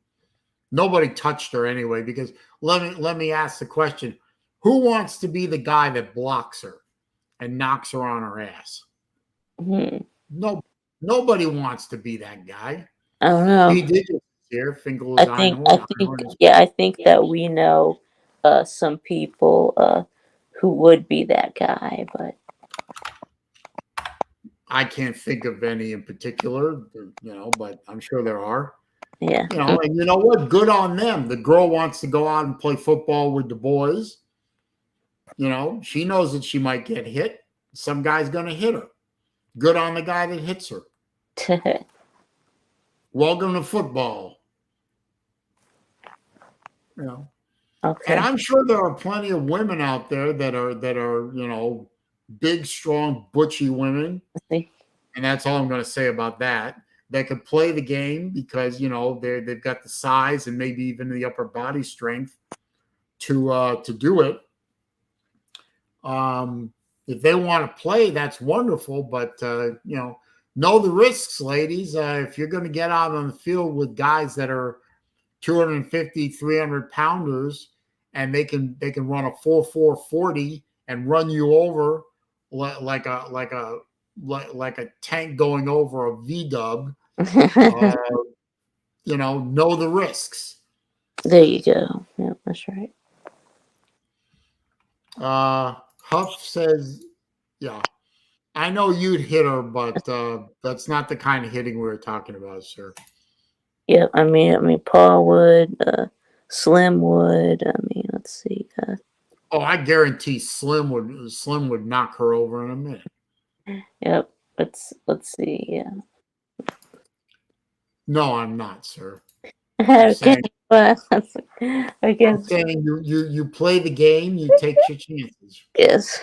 Nobody touched her anyway, because let me ask the question: who wants to be the guy that blocks her and knocks her on her ass? No, nobody wants to be that guy. I don't know. He did it here. I think that we know some people who would be that guy, but I can't think of any in particular, but I'm sure there are. Yeah. And you know what? Good on them. The girl wants to go out and play football with the boys. She knows that she might get hit. Some guy's going to hit her. Good on the guy that hits her. Welcome to football. Okay. And I'm sure there are plenty of women out there that are big, strong, butchy women. And that's all I'm going to say about that. That could play the game because they've got the size and maybe even the upper body strength to do it. If they want to play, that's wonderful. But know the risks, ladies. If you're going to get out on the field with guys that are 250, 300 pounders, and they can run a 4.40 and run you over like a tank going over a V-dub. Know the risks. There you go. Yeah, that's right. Huff says, yeah, I know you'd hit her, but that's not the kind of hitting we were talking about, sir. Yeah, I mean, Paul would, Slim would. I mean, let's see. I guarantee Slim would knock her over in a minute. Yep. Let's see. Yeah. No, I'm not, sir. I'm saying you play the game, you take your chances. Yes.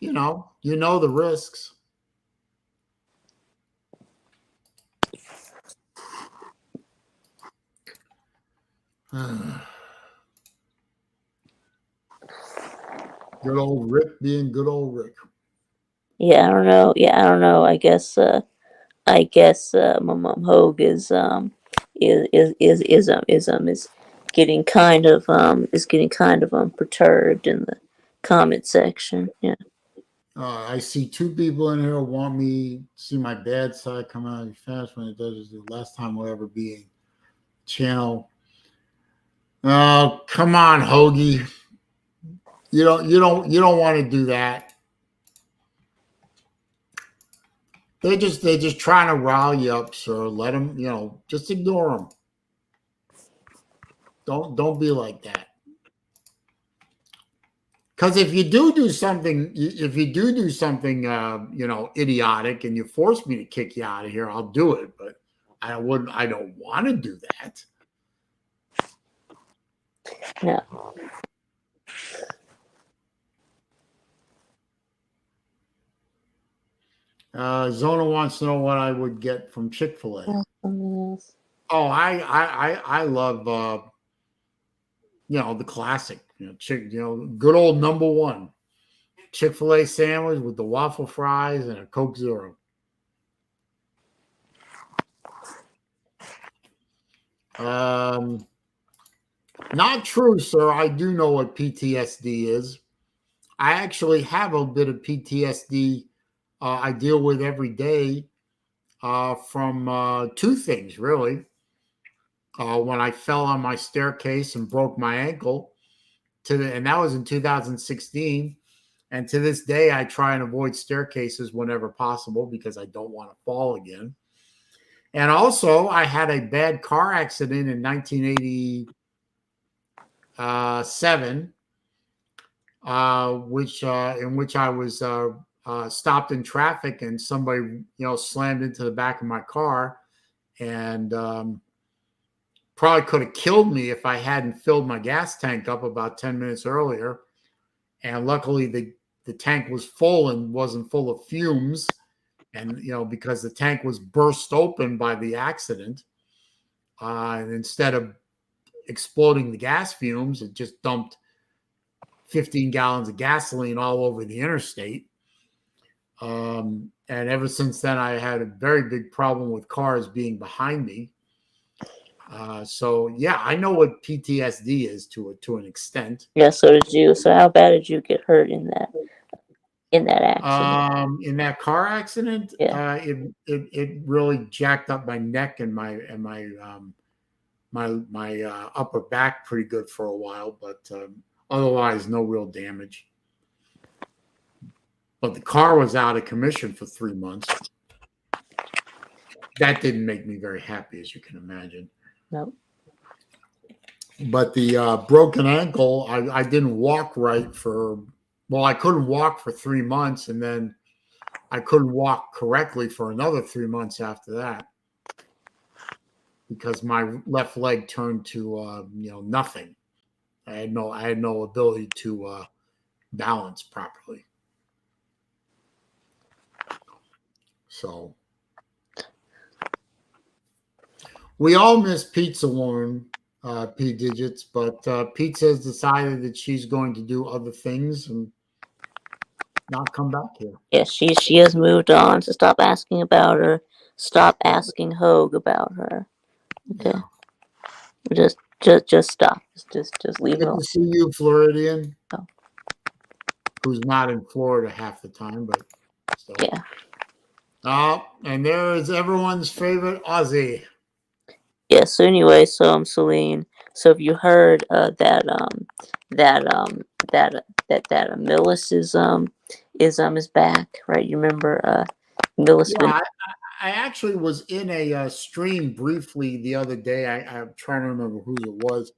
You know the risks. Good old Rick being good old Rick. Yeah, I don't know. I guess my mom Hogue is getting kind of perturbed in the comment section. Yeah. I see 2 people in here who want me to see my bad side come out fast when it does. Is the last time we'll ever be in channel. Oh, come on, Hoagie. You don't want to do that. They're just trying to rile you up, sir. Let them, just ignore them. Don't be like that. Because if you do something, idiotic, and you force me to kick you out of here, I'll do it. But I wouldn't. I don't want to do that. No. Zona wants to know what I would get from Chick-fil-A. Something else. Oh, I love the classic, good old number one Chick-fil-A sandwich with the waffle fries and a Coke Zero. Not true, sir. I do know what PTSD is. I actually have a bit of PTSD I deal with every day from two things, really. When I fell on my staircase and broke my ankle, and that was in 2016. And to this day, I try and avoid staircases whenever possible because I don't want to fall again. And also, I had a bad car accident in 1987, in which I was stopped in traffic, and somebody slammed into the back of my car, and probably could have killed me if I hadn't filled my gas tank up about 10 minutes earlier. And luckily, the tank was full and wasn't full of fumes. And, because the tank was burst open by the accident, and instead of exploding the gas fumes, it just dumped 15 gallons of gasoline all over the interstate. And ever since then, I had a very big problem with cars being behind me. So yeah, I know what PTSD is to an extent. Yeah, so did you. So how bad did you get hurt in that accident? In that car accident, Yeah. It really jacked up my neck and my upper back pretty good for a while, but otherwise no real damage. But the car was out of commission for 3 months. That didn't make me very happy, as you can imagine. No. But the broken ankle, I didn't walk right I couldn't walk for 3 months, and then I couldn't walk correctly for another 3 months after that because my left leg turned to nothing. I had no ability to balance properly. So we all miss Pizza Woman, P Digits, but Pizza has decided that she's going to do other things and not come back here. Yeah, she has moved on. So stop asking about her. Stop asking Hogue about her. Okay. Yeah. Just stop. Just leave Good her. to see you, Floridian. Oh. Who's not in Florida half the time, but still. Yeah. And there is everyone's favorite Aussie. Yeah. So anyway, Saleen. So if you heard that Millis is back, right? You remember Millis? Yeah, I actually was in a stream briefly the other day. I'm trying to remember who it was.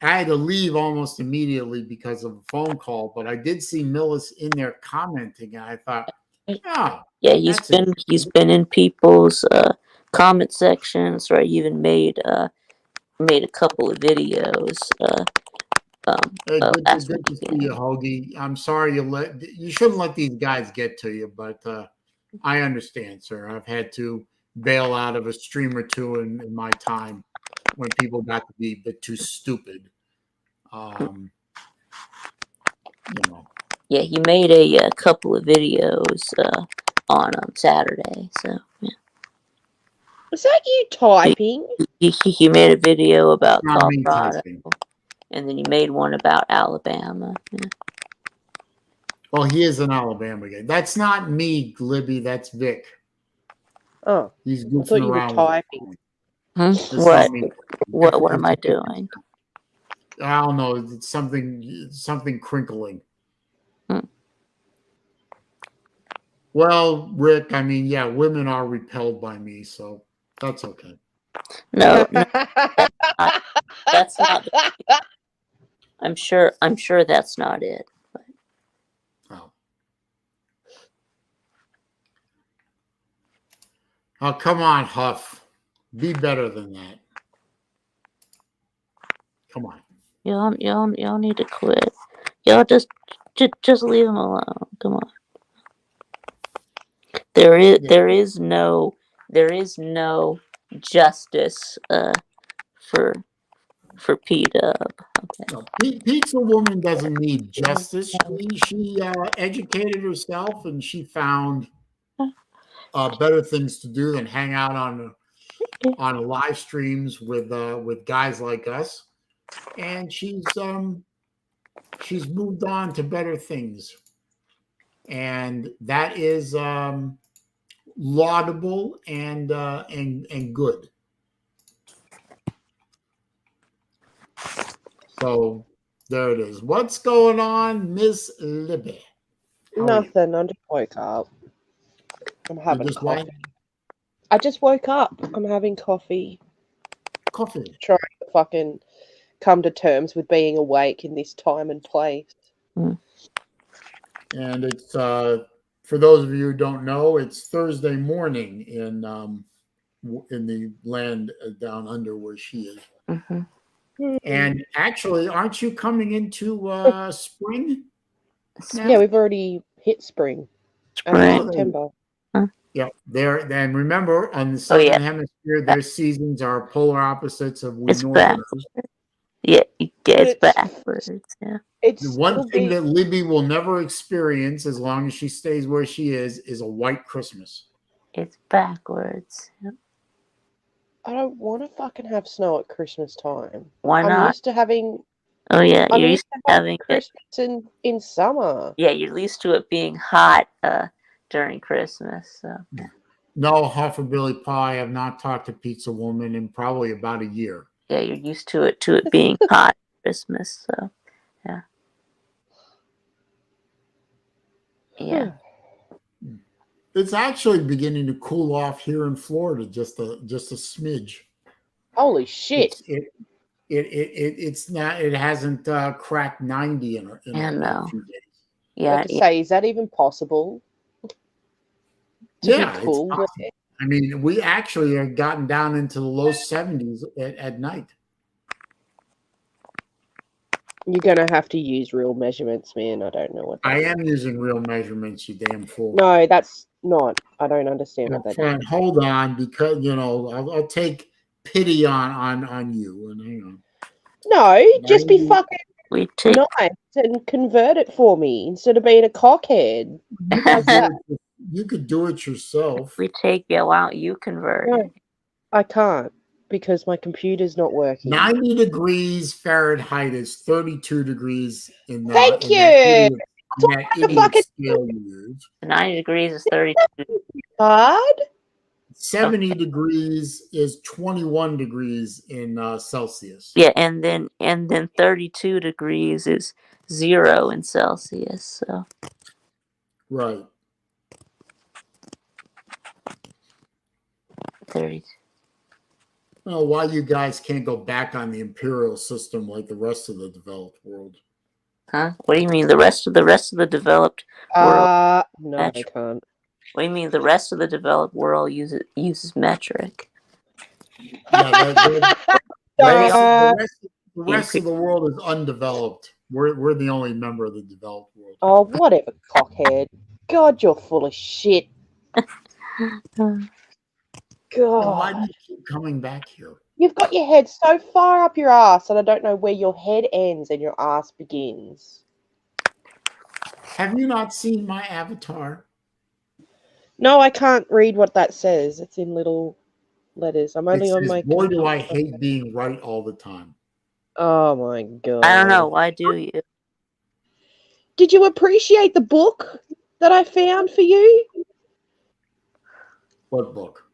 I had to leave almost immediately because of a phone call, but I did see Millis in there commenting, and I thought, oh, yeah, he's been in people's comment sections, right? He even made a couple of videos. Good to see you, Hoagie. I'm sorry you shouldn't let these guys get to you, but I understand, sir. I've had to bail out of a stream or two in my time when people got to be a bit too stupid. Yeah, he made a couple of videos on Saturday. So yeah. Was that you typing? He made a video about Colorado, and then he made one about Alabama. Yeah. Well, he is an Alabama guy. That's not me, Libby. That's Vic. Oh, he's goofing I thought you around. were typing. What am I doing? I don't know. It's something crinkling. Well, Rick, I mean, yeah, women are repelled by me, so that's okay. No, that's not. I'm sure that's not it. Oh, come on, Huff. Be better than that. Come on. Y'all need to quit. Y'all just leave him alone. Come on. There is no justice for P-Dub. Okay. No, Pizza Woman doesn't need justice. She educated herself and she found better things to do than hang out on live streams with guys like us. And she's moved on to better things, and that is laudable and good. So there it is. What's going on, Miss Libby? Nothing. I just woke up. I'm having just coffee. what? I just woke up. I'm having coffee. Coffee. Trying to fucking come to terms with being awake in this time and place. And it's for those of you who don't know, it's Thursday morning in the land down under where she is. Mm-hmm. And actually, aren't you coming into spring? Now? Yeah, we've already hit spring. Spring. September. Yeah, there. Then remember, on the southern hemisphere, their seasons are polar opposites of we northerners. Yeah, it's backwards. Yeah. The one thing that Libby will never experience, as long as she stays where she is a white Christmas. It's backwards. Yep. I don't want to fucking have snow at Christmas time. Why not? I'm used to having. Oh yeah, I'm you're used to having Christmas in summer. Yeah, you're used to it being hot during Christmas. So. No, Huff or Billy Pie, I have not talked to Pizza Woman in probably about a year. Yeah, you're used to it being hot Christmas. So, yeah. Yeah. It's actually beginning to cool off here in Florida, just a smidge. Holy shit! It's not. It hasn't cracked 90 in a few days. Yeah. I have to say, is that even possible? Yeah, cool. I mean, we actually have gotten down into the low 70s at night. You're going to have to use real measurements, man. I don't know what I am using real measurements, you damn fool. No, that's not. I don't understand what that is. Hold on, because, I'll take pity on you. And hang on. No, just be fucking nice and convert it for me instead of being a cockhead. You could do it yourself. We take you out, you convert. No, I can't because my computer's not working. 90 degrees Fahrenheit is 32 degrees in the Thank you. That idiot scale you use. 90 degrees is 32. Hard? 70 degrees is 21 degrees in Celsius. Yeah, and then 32 degrees is 0 in Celsius. So. Right. 30. Well, why you guys can't go back on the imperial system like the rest of the developed world? Huh? What do you mean the rest of the developed world? No, I can't. What do you mean the rest of the developed world uses metric? Yeah, the rest of the world is undeveloped. We're the only member of the developed world. Oh, whatever, cockhead. God, you're full of shit. God. Why do you keep coming back here? You've got your head so far up your ass, and I don't know where your head ends and your ass begins. Have you not seen my avatar? No, I can't read what that says. It's in little letters. I'm only on my. Boy, do I hate being right all the time. Oh my god! I don't know. Why do you? Did you appreciate the book that I found for you? What book?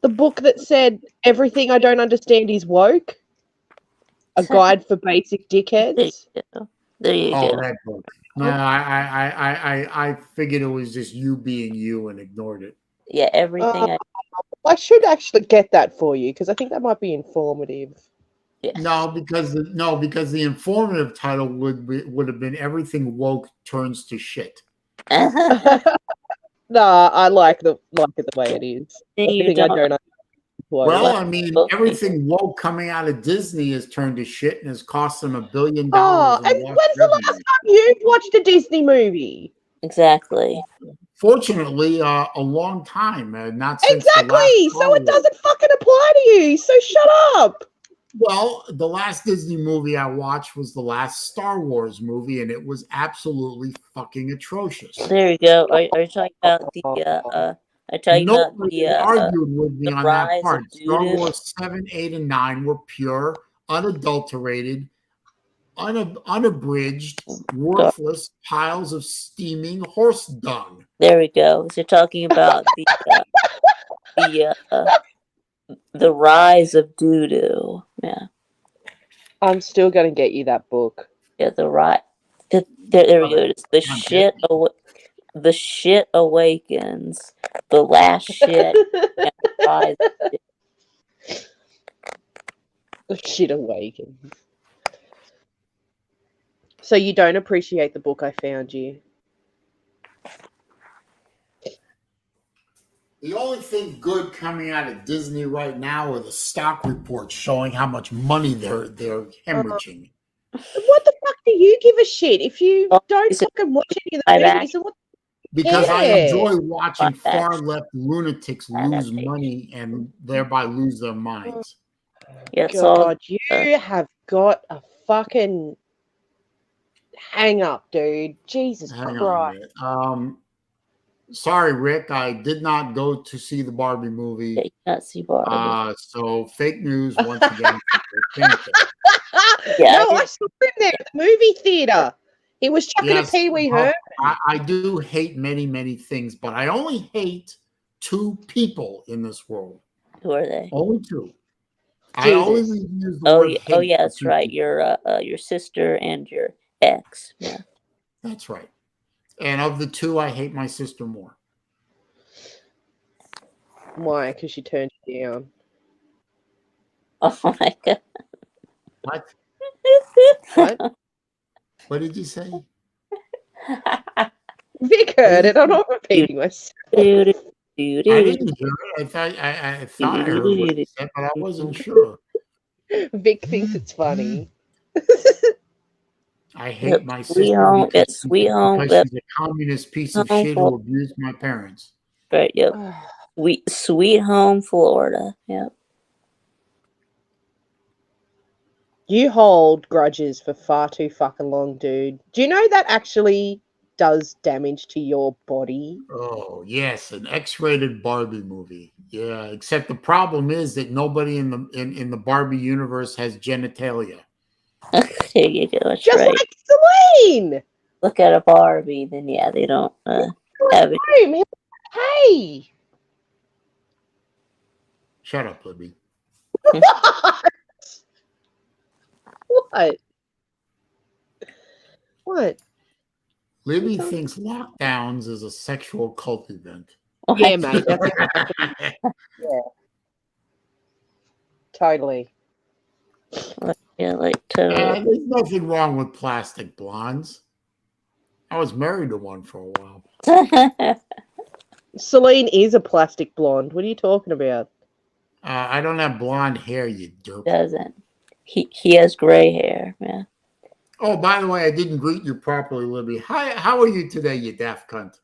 The book that said everything I don't understand is woke. A guide for basic dickheads. There you go. That book. No, I figured it was just you being you and ignored it. Yeah, everything. I should actually get that for you because I think that might be informative. Yes. No, because the informative title would have been "Everything Woke Turns to Shit." Nah, I like it the way it is. You Everything I don't don't understand. Well, I mean, book me. everything woke coming out of Disney has turned to shit and has cost them $1 billion Oh, in and lost when's the last revenue. time you watched a Disney movie? Exactly. Fortunately, a long time, not since the last Exactly. Star So it Wars. doesn't fucking apply to you. So shut up. Well, the last Disney movie I watched was the last Star Wars movie, and it was absolutely fucking atrocious. There you go. Are you talking about the are you talking about Nobody argued with me the on that rise part. of Star doo-doo? Wars 7, 8, and 9 were pure, unadulterated, unabridged, worthless piles of steaming horse dung. There we go. So you're talking about the rise of doo-doo. Yeah. I'm still gonna get you that book. Yeah, the rise. There we go. It's the I'm shit. The shit awakens. The last shit and the rise. The shit awakens. So you don't appreciate the book I found you. The only thing good coming out of Disney right now are the stock reports showing how much money they're hemorrhaging. What the fuck do you give a shit if you Oh, don't is it fucking watch any of live the movies? action? So what? Because I Yeah. enjoy watching Live action. far left lunatics lose Adaptation. money and thereby lose their minds. Yeah, it's all God, you have got a fucking hang up, dude. Jesus Hang on a Christ. minute. Sorry, Rick, I did not go to see the Barbie yeah, movie. you cannot see Barbie. So fake news once again. Thank you. Yeah, No, I saw him there at the movie theater. He was chucking Yes, a Pee Wee well, Herman. I do hate many, many things, but I only hate two people in this world. who are they? Only two. I always Jesus. use the Oh word yeah, hate. oh yeah, for that's two right. people. Your sister and your ex. Yeah. That's right. And of the two, I hate my sister more. Why? Because she turned you down. Oh my god. What? What? What did you say? Vic heard it. I'm not repeating myself. I didn't hear it. I thought I heard what you said, but I wasn't sure. Vic thinks it's funny. I hate my Sweet sister home. because, It's sweet home. because she's a communist piece of Home shit for- who abused my parents. Right. Yep. Sweet home, Florida. Yep. You hold grudges for far too fucking long, dude. Do you know that actually does damage to your body? Oh, yes, an X-rated Barbie movie. Yeah, except the problem is that nobody in the Barbie universe has genitalia. There you go. That's Just right. like Celine! Look at a Barbie, then yeah, they don't have it. Home. Hey! Shut up, Libby. What? What? Libby thinks lockdowns is a sexual cult event. Yeah, mate. That's yeah. Totally. Yeah, like totally. There's nothing wrong with plastic blondes. I was married to one for a while. Celine is a plastic blonde. What are you talking about? I don't have blonde hair, you derp. Doesn't. He has gray hair. Yeah. Oh, by the way, I didn't greet you properly, Libby. Hi, how are you today, you daft cunt?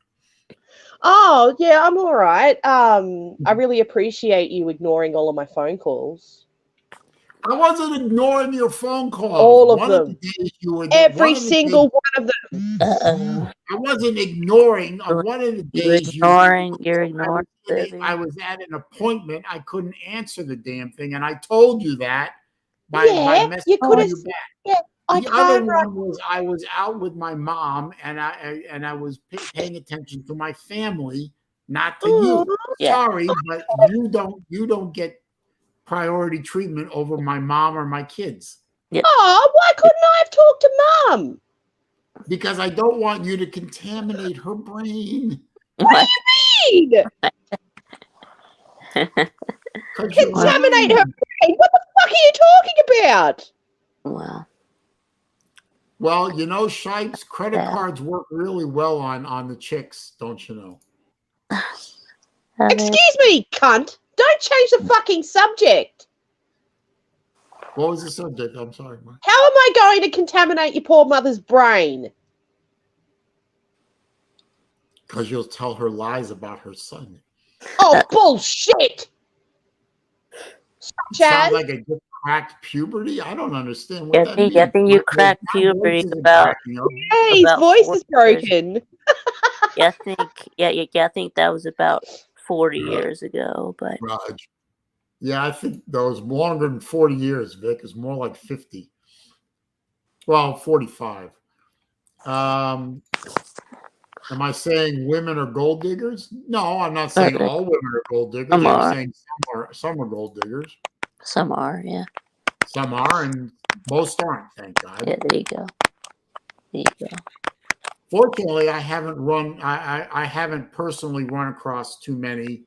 Oh, yeah, I'm all right. I really appreciate you ignoring all of my phone calls. I wasn't ignoring your phone calls. All of one them. Of the days you were, Every single one of them. I wasn't ignoring. One of the days You're ignoring. I was at an appointment. I couldn't answer the damn thing, and I told you that by messaging you could have. you back. Yeah, The other one was I was out with my mom, and I was paying attention to my family, not to you. Yeah. Sorry, but you don't get priority treatment over my mom or my kids. Yep. Oh, why couldn't I have talked to Mum? Because I don't want you to contaminate her brain. What do you mean? Contaminate her brain? What the fuck are you talking about? Wow. Well, you know, Shipes, credit cards work really well on the chicks, don't you know? Excuse me, cunt. Don't change the fucking subject. What was the subject? I'm sorry, Mike. How am I going to contaminate your poor mother's brain? Because you'll tell her lies about her son. Oh, bullshit. Sounds Chaz? like a just cracked puberty. I don't understand what I that think means. you My cracked voice puberty isn't about cracking up. Yeah, his about voice 40 is broken. I think that was about 40 years ago, but Raj. Yeah, I think that was longer than 40 years, Vic. It's more like 50. Well, 45. Am I saying women are gold diggers? No, I'm not saying all women are gold diggers. Some I'm are. saying some are gold diggers. Some are, yeah. Some are, and most aren't, thank God. Yeah, there you go. There you go. Fortunately, I haven't personally run across too many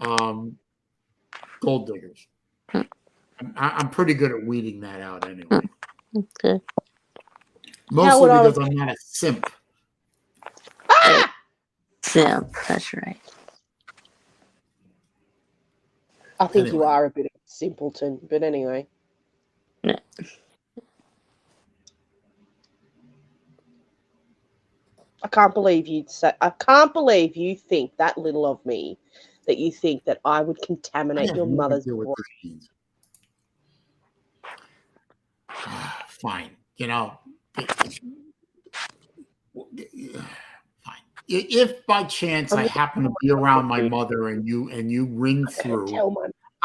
gold diggers. I'm pretty good at weeding that out anyway. Okay. Mostly because I'm not a simp. Ah! Simp, that's right. I think Anyway. you are a bit of a simpleton, but anyway. No. I can't believe you think that little of me, that you think that I would contaminate your mother's brain. Fine, fine. If by chance I happen to be around my mother and you ring through,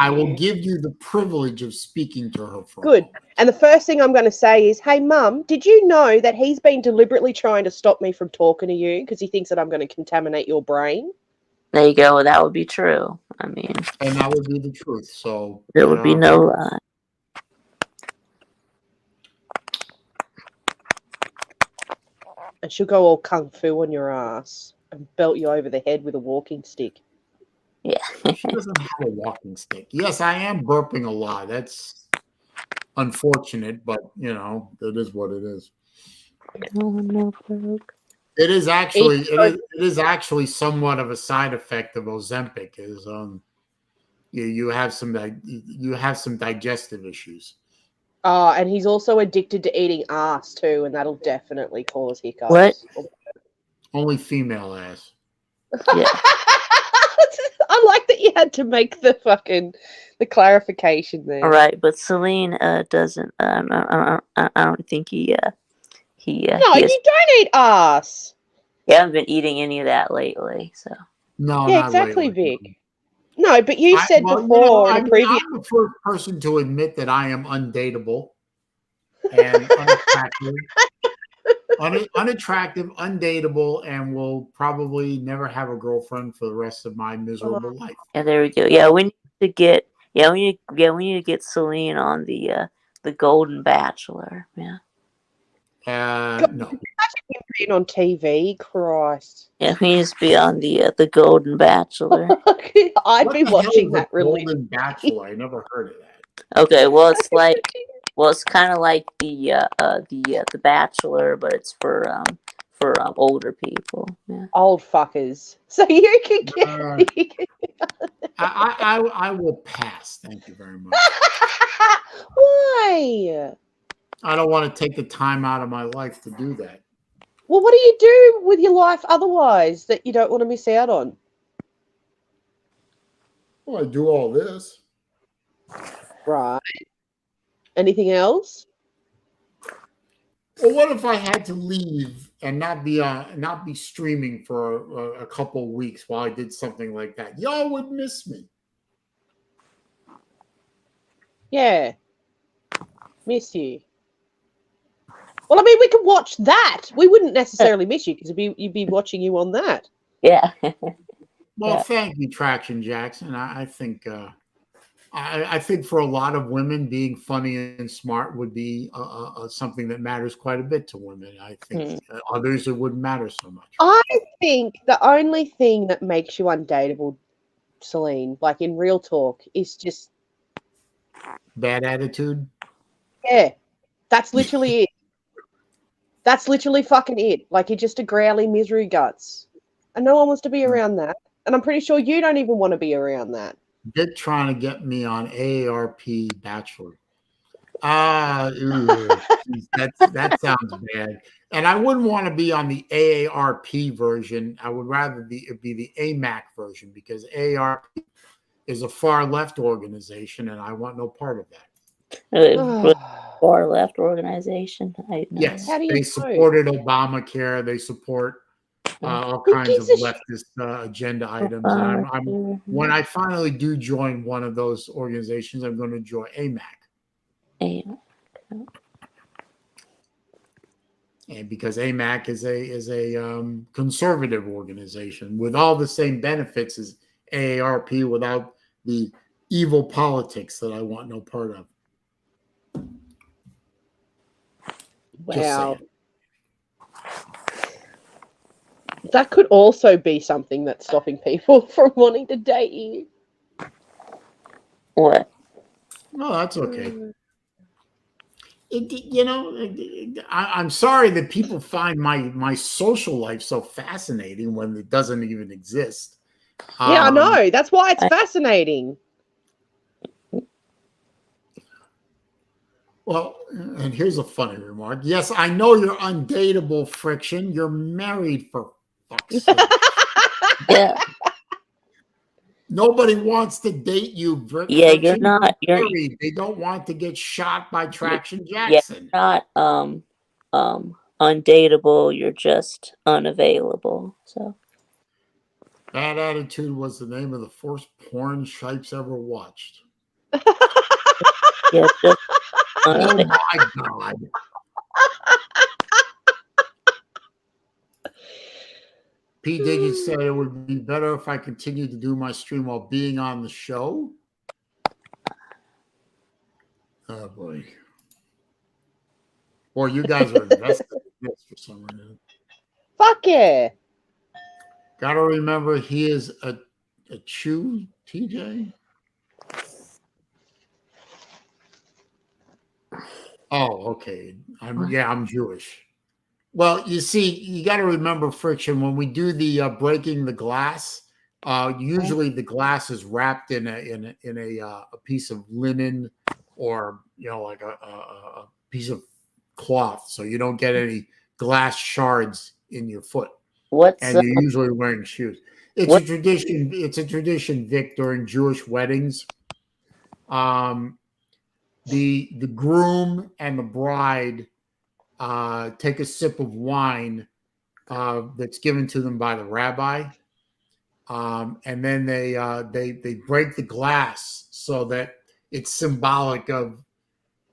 I will give you the privilege of speaking to her for Good. And the first thing I'm going to say is, hey, Mum, did you know that he's been deliberately trying to stop me from talking to you because he thinks that I'm going to contaminate your brain? There you go. That would be true. I mean, and that would be the truth. So there would be no lie. And she'll go all kung fu on your ass and belt you over the head with a walking stick. Yeah. She doesn't have a walking stick. Yes, I am burping a lot. That's unfortunate, but it is what it is. It is actually somewhat of a side effect of Ozempic. Is you have some digestive issues. Oh, and he's also addicted to eating ass too, and that'll definitely cause hiccups. What? Only female ass. Yeah. I like that you had to make the clarification there. All right, but Saleen doesn't. I don't think he. No, you don't eat ass. You haven't been eating any of that lately, so. No, yeah, not exactly, lately. Vic. No, but you said before in a previous. I'm the first person to admit that I am undateable and unattractive, undateable, and will probably never have a girlfriend for the rest of my miserable life. Yeah, there we go. Yeah, we need to get. Yeah, we need to get Saleen on the Golden Bachelor. Yeah. No. Being on TV, Christ. Yeah, he needs to be on the Golden Bachelor. I'd be watching that really. Golden Bachelor. I never heard of that. Okay, well it's kind of like the Bachelor, but it's for older people. Yeah. Old fuckers. So you can get. I will pass. Thank you very much. Why? I don't want to take the time out of my life to do that. Well, what do you do with your life otherwise that you don't want to miss out on? Well, I do all this. Right. Anything else? Well, what if I had to leave and not be streaming for a couple of weeks while I did something like that? Y'all would miss me. Yeah. Miss you. Well, I mean, we could watch that. We wouldn't necessarily miss you because you'd be watching you on that. Yeah. Well, thank you, Traction Jackson. I think I think for a lot of women, being funny and smart would be something that matters quite a bit to women. I think others it wouldn't matter so much. I think the only thing that makes you undateable, Saleen, like in real talk, is just bad attitude. Yeah, that's literally it. That's literally fucking it. Like, you're just a growly misery guts. And no one wants to be around that. and I'm pretty sure you don't even want to be around that. They're trying to get me on AARP Bachelor. That sounds bad. And I wouldn't want to be on the AARP version. I would rather be the AMAC version, because AARP is a far left organization, and I want no part of that. Far left organization. I know. Yes, How do you they know? supported Obamacare. They support all Who kinds of gives a leftist agenda items. And when I finally do join one of those organizations, I'm going to join AMAC. And because AMAC is a conservative organization with all the same benefits as AARP, without the evil politics that I want no part of. Wow. That could also be something that's stopping people from wanting to date you. What? No, that's okay. I'm sorry that people find my social life so fascinating when it doesn't even exist. Yeah, I know. That's why it's fascinating. Well, and here's a funny remark. Yes, I know you're undateable, Friction. You're married, for fuck's sake. Yeah. Nobody wants to date you, Friction. Yeah, you're not. You're married. They don't want to get shot by Traction yeah, Jackson. you're not undateable. You're just unavailable. So Bad Attitude was the name of the first porn Shipes ever watched. yeah, just Oh unavailable. my God. P. Diggy said it would be better if I continued to do my stream while being on the show. Oh boy. Boy, you guys are invested in this for some reason. Fuck yeah. Gotta remember, he is a Chew, TJ. Oh, okay. I'm Jewish. Well, you see, you got to remember, Friction, when we do the breaking the glass, usually the glass is wrapped in a piece of linen, or like a piece of cloth, so you don't get any glass shards in your foot. And you're usually wearing shoes. It's a tradition. It's a tradition, Vic, during Jewish weddings. The groom and the bride take a sip of wine that's given to them by the rabbi, and then they break the glass so that it's symbolic of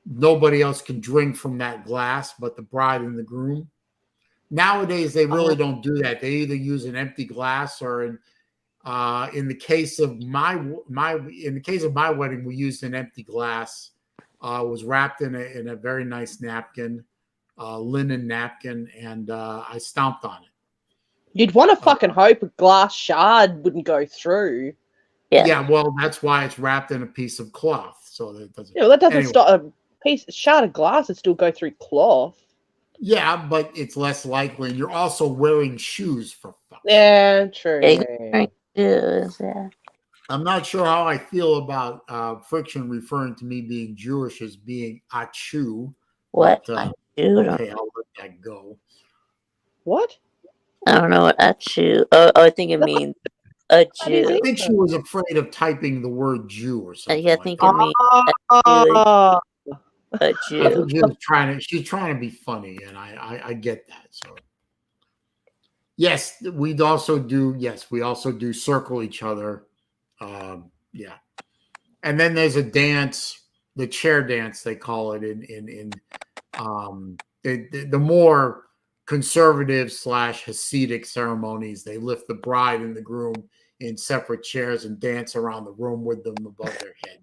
nobody else can drink from that glass but the bride and the groom. Nowadays, they really don't do that. They either use an empty glass, or in the case of my wedding, we used an empty glass. It was wrapped in a very nice napkin, linen napkin, and I stomped on it. You'd want to fucking hope a glass shard wouldn't go through. Yeah, well, that's why it's wrapped in a piece of cloth, so that it doesn't. Yeah, well, that doesn't stop a shard of glass. It still go through cloth. Yeah, but it's less likely, and you're also wearing shoes, for fuck's sake. Yeah, true. Yeah. I'm not sure how I feel about Friction referring to me being Jewish as being Achu. What? But, okay, I'll let that go. What? I don't know what Achu. Oh, I think it means a Jew. I think she was afraid of typing the word Jew or something. Yeah, I think it means a Jew. I think she's trying to be funny, and I get that. So yes, we also do circle each other. Yeah, and then there's a dance, the chair dance they call it in the more conservative / Hasidic ceremonies. They lift the bride and the groom in separate chairs and dance around the room with them above their heads.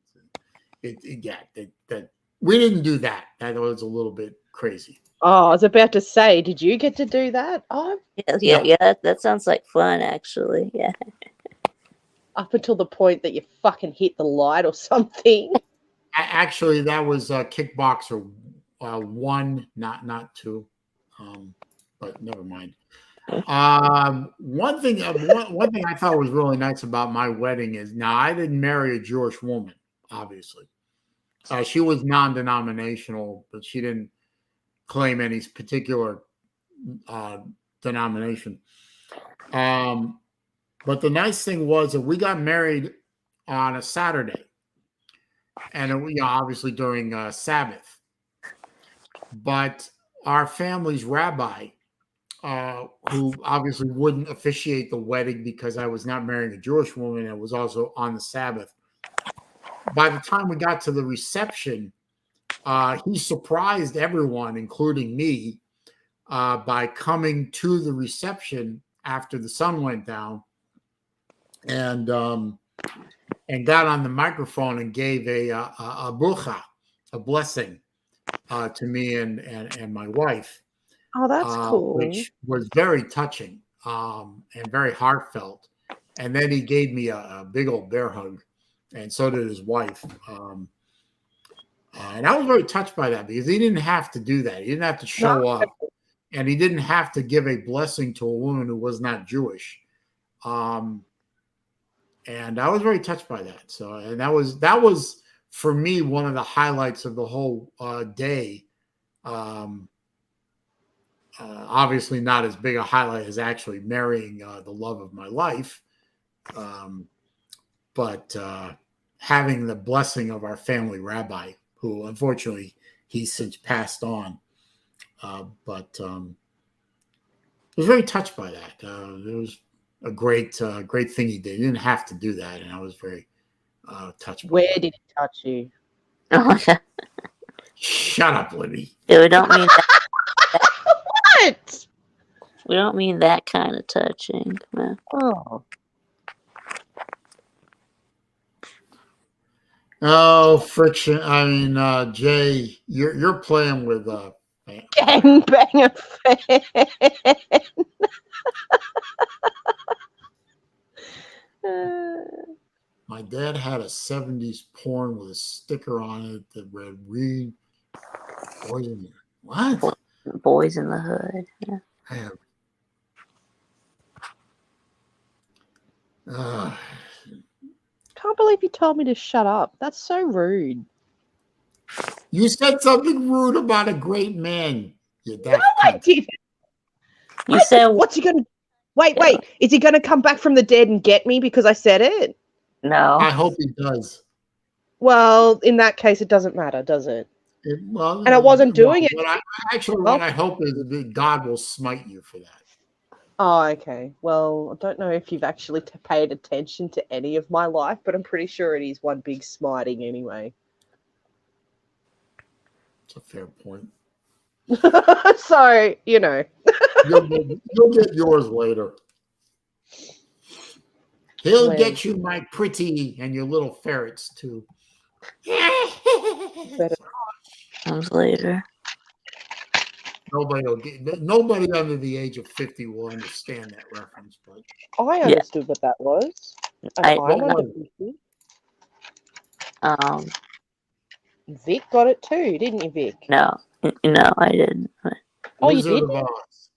We didn't do that. That was a little bit crazy. Oh, I was about to say, did you get to do that? Oh, yeah. That sounds like fun, actually. Yeah. Up until the point that you fucking hit the light or something. Actually, that was Kickboxer 1, not 2. But never mind. One thing I thought was really nice about my wedding is now I didn't marry a Jewish woman, obviously. She was non-denominational, but she didn't claim any particular denomination. But the nice thing was that we got married on a Saturday, and obviously during Sabbath. But our family's rabbi, who obviously wouldn't officiate the wedding because I was not marrying a Jewish woman and was also on the Sabbath. By the time we got to the reception, he surprised everyone, including me, by coming to the reception after the sun went down, and got on the microphone and gave a brucha, a blessing, to me and my wife. Oh, that's cool. Which was very touching and very heartfelt. And then he gave me a big old bear hug, and so did his wife. And I was very touched by that because he didn't have to do that. He didn't have to show up, and he didn't have to give a blessing to a woman who was not Jewish. And I was very touched by that. So, and that was for me one of the highlights of the whole day. Obviously not as big a highlight as actually marrying the love of my life, but having the blessing of our family rabbi, who unfortunately he's since passed on. But I was very touched by that. It was a great thing he did. He didn't have to do that, and I was very touched. Where did it touch you? Oh, yeah. Shut up, Libby. We don't mean that. What? We don't mean that kind of touching. No. Oh. Oh, friction. I mean, Jay, you're playing with Gangbanger fan. my dad had a 70s porn with a sticker on it that read "Read Poison." What? Boys in the Hood. Yeah. Can't believe you told me to shut up. That's so rude. You said something rude about a great man. No, I didn't. You said What's he gonna? Wait. Is he gonna come back from the dead and get me because I said it? no. I hope he does. Well, in that case, it doesn't matter, does it? And I wasn't doing it. What I hope is that God will smite you for that. Oh, okay. Well, I don't know if you've actually paid attention to any of my life, but I'm pretty sure it is one big smiting anyway. It's a fair point. So, you know. You'll get yours later. He'll When? get you, my pretty, and your little ferrets too. Comes later. Nobody under the age of 50 will understand that reference, but I understood what that was. I- I'm under 50. Vic got it too, didn't you, Vic? No, I didn't. Oh, you Wizard did? of Oz.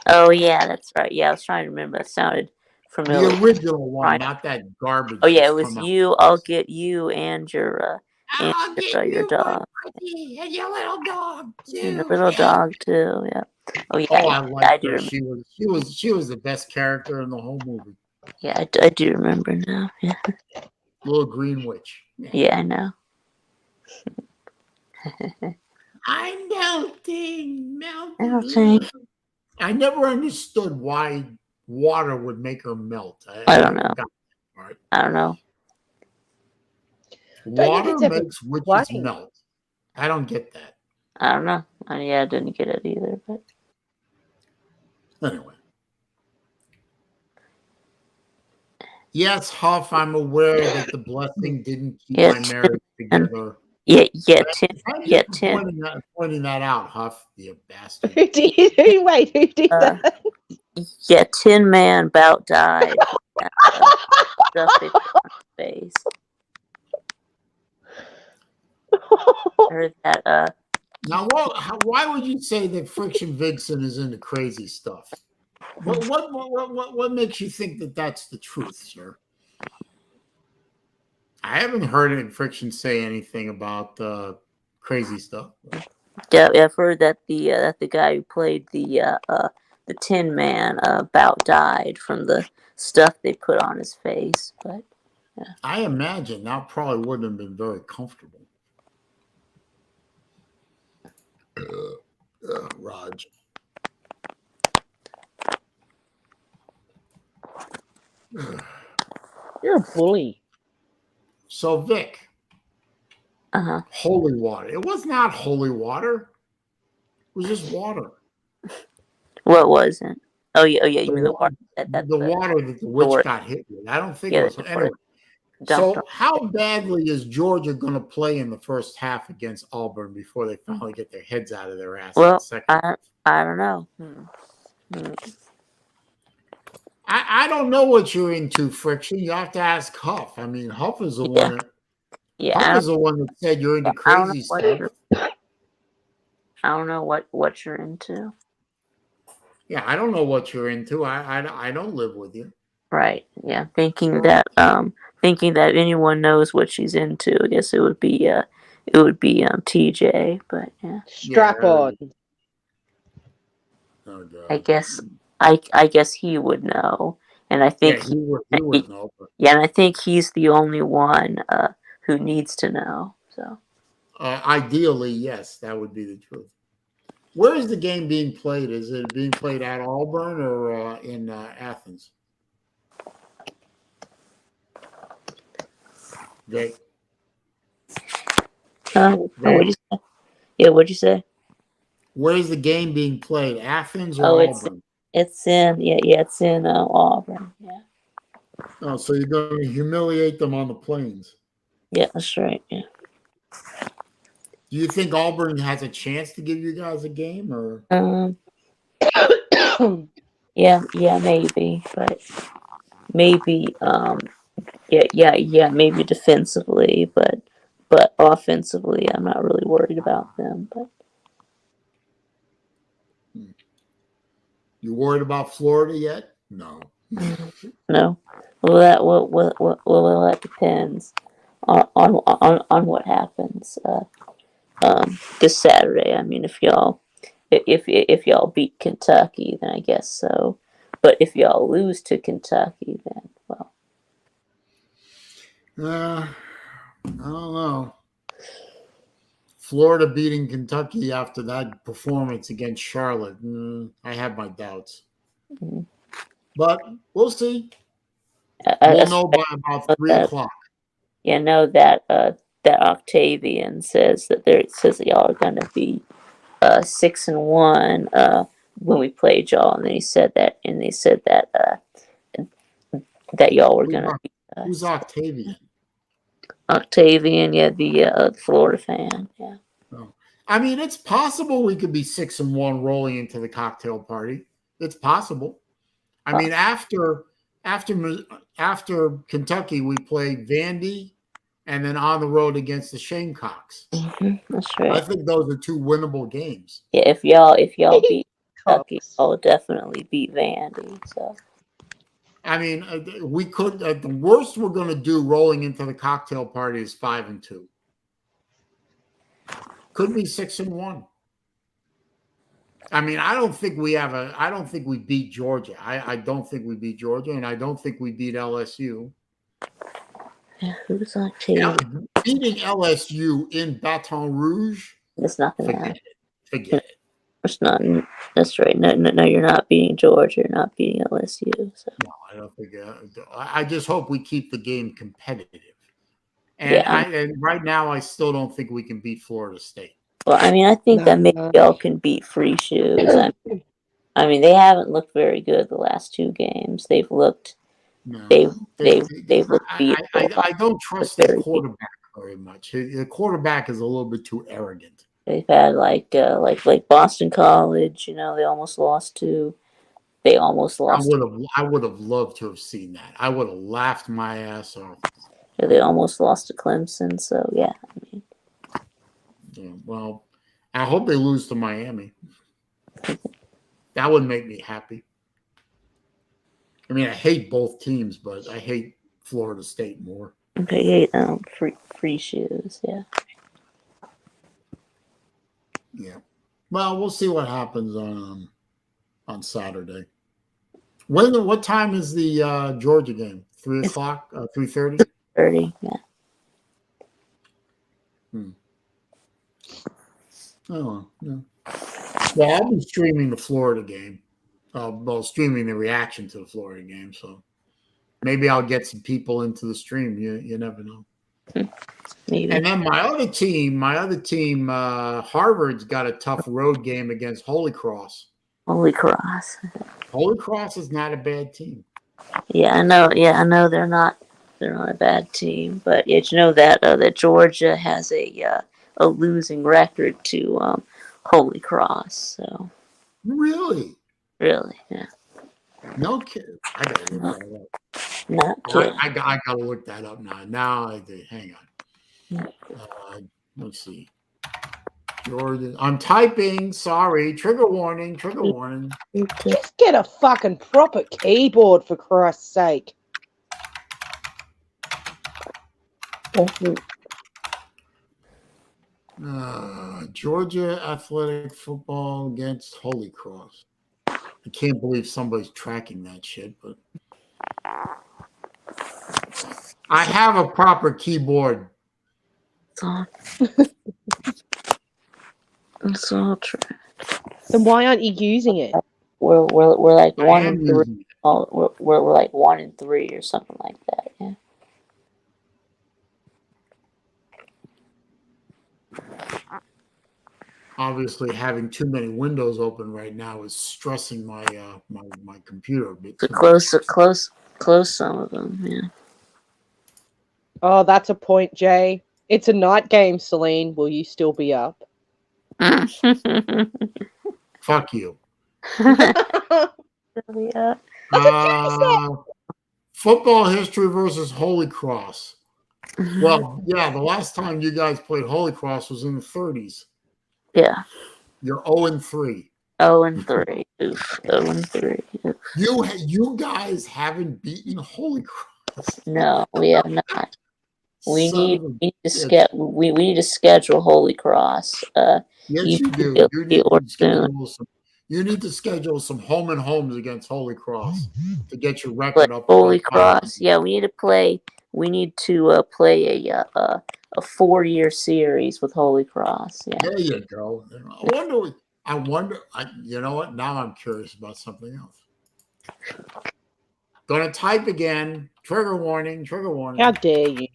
Oh yeah, that's right. Yeah, I was trying to remember. That sounded familiar. The original one, Right. not that garbage. Oh yeah, that's it was come out. you. I'll get you and your I'll get your you, dog. my pretty, and your little dog too. And the little dog too. Yeah. Oh yeah, Oh, I I liked do her. remember. She was the best character in the whole movie. Yeah, I do remember now. Yeah. Little green witch. Yeah, I know. I'm melting. Melting. I never understood why water would make her melt. I don't know. Right. I don't know. Water makes witches playing. melt. I don't get that. I don't know. Yeah, I didn't get it either. But Anyway. Yes, Huff, I'm aware that the blessing didn't keep my marriage together. Tim. Pointing that out, Huff, you bastard. Who did? Wait, who did that? Yeah, Tin Man about died. Stuff it on his face. I heard that. Now, why would you say that Friction Vixen is into crazy stuff? What makes you think that that's the truth, sir? I haven't heard any Friction say anything about crazy stuff. Yeah, I've heard that the guy who played the Tin Man about died from the stuff they put on his face. But I imagine that probably wouldn't have been very comfortable. Raj. You're a bully. So Vic, holy water. It was not holy water. It was just water. what wasn't? Oh yeah, you mean the water the water that the witch got hit with. I don't think it was. Anyway, so how badly is Georgia going to play in the first half against Auburn before they finally get their heads out of their ass? Well, I don't know. I don't know what you're into, Friction. You have to ask Huff. I mean, Huff is the one. Huff is the one that said you're into crazy stuff. I don't know what you're into. Yeah, I don't know what you're into. I don't live with you. Right. Yeah. Thinking that anyone knows what she's into, I guess it would be TJ. But yeah. Strap on. Oh, God. I guess he would know, and I think he would know. But... Yeah, and I think he's the only one who needs to know. So. Ideally, yes, that would be the truth. Where is the game being played? Is it being played at Auburn or in Athens? Vic. What'd you say? Yeah, what'd you say? Where is the game being played? Athens or Auburn? It's in Auburn. Yeah. Oh, so you're going to humiliate them on the plains? Yeah, that's right. Yeah. Do you think Auburn has a chance to give you guys a game, or? Yeah, maybe, but maybe, maybe defensively, but offensively, I'm not really worried about them. But you worried about Florida yet? No. No. Well, that depends on what happens this Saturday. I mean, if y'all beat Kentucky, then I guess so. But if y'all lose to Kentucky, then well. I don't know. Florida beating Kentucky after that performance against Charlotte, I have my doubts. Mm-hmm. But we'll see. We'll know by about 3 o'clock. Yeah, know that Octavian says that y'all are going to be 6-1 when we played y'all, and then he said that that y'all were going to be. Who's Octavian? Octavian, yeah, the Florida fan, yeah. Oh. I mean, it's possible we could be 6-1 rolling into the cocktail party. It's possible. I mean, after Kentucky, we played Vandy, and then on the road against the Shamecocks. Mm-hmm, that's right. I think those are 2 winnable games. Yeah, if y'all beat Kentucky, I'll definitely beat Vandy. So. I mean, we could. The worst we're going to do rolling into the cocktail party is 5-2. Could be 6-1. I mean, I don't think we beat Georgia. I don't think we beat Georgia, and I don't think we beat LSU. Yeah, who's Octavian? Beating LSU in Baton Rouge. It's not going to happen. Forget it. It's not. That's right. No, you're not beating Georgia. You're not beating LSU. So. No, I don't think. I just hope we keep the game competitive. And and right now, I still don't think we can beat Florida State. Well, I mean, I think that maybe y'all can beat Free Shoes. I mean, they haven't looked very good the last 2 games. They've looked. No, they've looked beat. I don't trust their quarterback very much. The quarterback is a little bit too arrogant. They've had like Boston College. You know, they almost lost to. They almost lost. I would have loved to have seen that. I would have laughed my ass off. Yeah, they almost lost to Clemson. So yeah, I mean. Yeah, well, I hope they lose to Miami. That would make me happy. I mean, I hate both teams, but I hate Florida State more. Okay, free shoes. Yeah. Yeah. Well, we'll see what happens on Saturday. What time is the Georgia game? 3:00, 3:30? 30. Yeah. Oh, no. Well, I'll be streaming the Florida game. Streaming the reaction to the Florida game. So maybe I'll get some people into the stream. You never know. Maybe. And then my other team, Harvard's got a tough road game against Holy Cross. Holy Cross. Holy Cross is not a bad team. Yeah, I know. Yeah, I know they're not a bad team, but you know that Georgia has a losing record to Holy Cross. So Really? really, yeah, No kidding. I gotta look that up. not kidding. I gotta look that up now. Now I do. Hang on. Let's see. Jordan. I'm typing. Sorry. Trigger warning. Trigger warning. Just get a fucking proper keyboard, for Christ's sake. Georgia athletic football against Holy Cross. I can't believe somebody's tracking that shit, but I have a proper keyboard. It's all true. Then why aren't you using it? We're like I 1 am and 3. using it. Oh, we're like 1 and 3 or something like that. Yeah. Obviously, having too many windows open right now is stressing my my computer a bit. So too close some of them. Yeah. Oh, that's a point, Jay. It's a night game, Saleen. Will you still be up? Fuck you. Yeah. Football history versus Holy Cross. Well, yeah, the last time you guys played Holy Cross was in the 30s. Yeah. You're 0-3. 0-3. Oof. 0-3. Oof. You guys haven't beaten Holy Cross. No, we have not. We need to schedule Holy Cross. Yes, you do. You need to schedule some home and homes against Holy Cross to get your record up. Holy Cross, yeah, we need to play. We need to play a 4-year series with Holy Cross. Yeah. There you go. I wonder. You know what? Now I'm curious about something else. Going to type again. Trigger warning. Trigger warning. How dare you?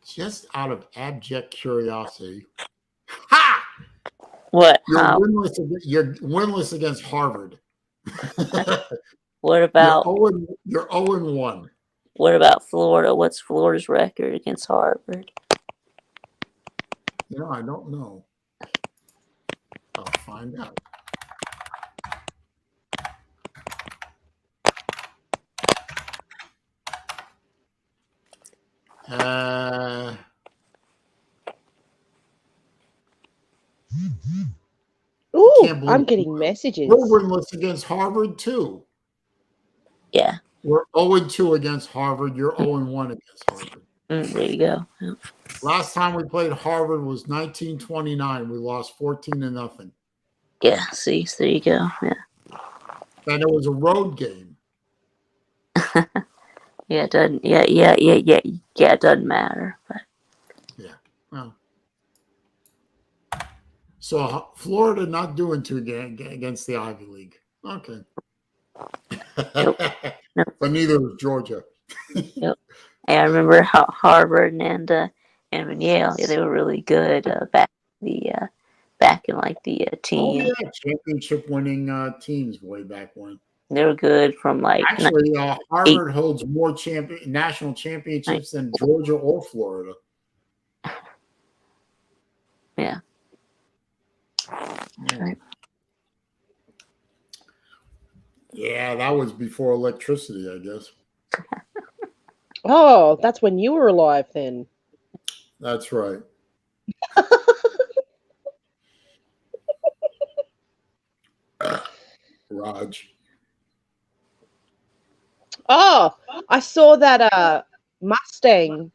Just out of abject curiosity. Ha! What? You're winless against Harvard. What about you're 0-1. What about Florida? What's Florida's record against Harvard? I don't know. I'll find out. Ooh, I'm getting messages. We're winless against Harvard too. Yeah. We're 0-2 against Harvard. You're 0-1 against Harvard. There you go. Yep. Last time we played Harvard was 1929. We lost 14-0. Yeah. See, there you go. Yeah. And it was a road game. Yeah, it doesn't. Yeah. It doesn't matter. But. Yeah. Well. So Florida not doing too good against the Ivy League. Okay. Nope. But neither was Georgia. Yep. And I remember how Harvard and Yale, yeah, they were really good back in like the teen. Oh yeah, championship winning teams way back when. They were good from like. Actually, Harvard holds more national championships than Georgia or Florida. Yeah. Right. Yeah, that was before electricity, I guess. Oh, that's when you were alive then. That's right. Raj. Oh, I saw that Mustang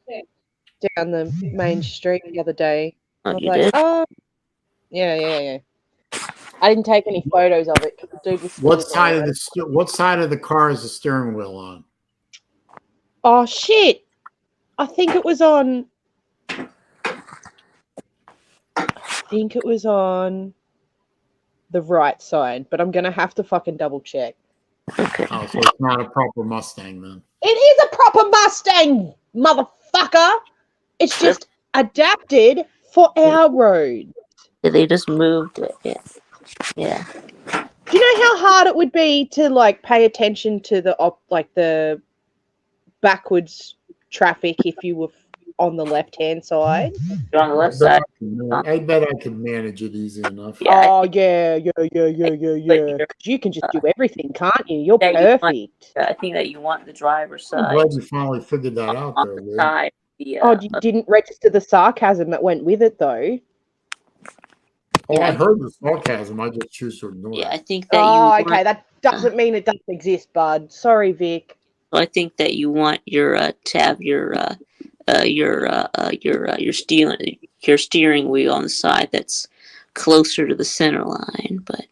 down the main street the other day. I Oh, was you like, did? oh, yeah. I didn't take any photos of it because the dude was sitting What there side of already. what side of the car is the steering wheel on? Oh shit! I think it was on. The right side, but I'm gonna have to fucking double check. Okay. Oh, so it's not a proper Mustang then. It is a proper Mustang, motherfucker. It's just adapted for our road. Yeah, they just moved it. Yeah. Yeah. Do you know how hard it would be to like pay attention to the backwards traffic if you were on the left-hand side? You're on the left side. I bet I could manage it easy enough. Yeah, I Oh think yeah. you're- 'Cause you can just do everything, can't you? You're that you want- perfect. I think that you want the driver's I'm side glad you finally figured that out on there, the Lou. side. The, Oh, you didn't register the sarcasm that went with it, though. Oh, Yeah. I heard the sarcasm. I just choose to ignore yeah, it. I think that Oh, you okay. want, That doesn't mean it doesn't exist, bud. Sorry, Vic. I think that you want your to have your steering wheel on the side that's closer to the center line, but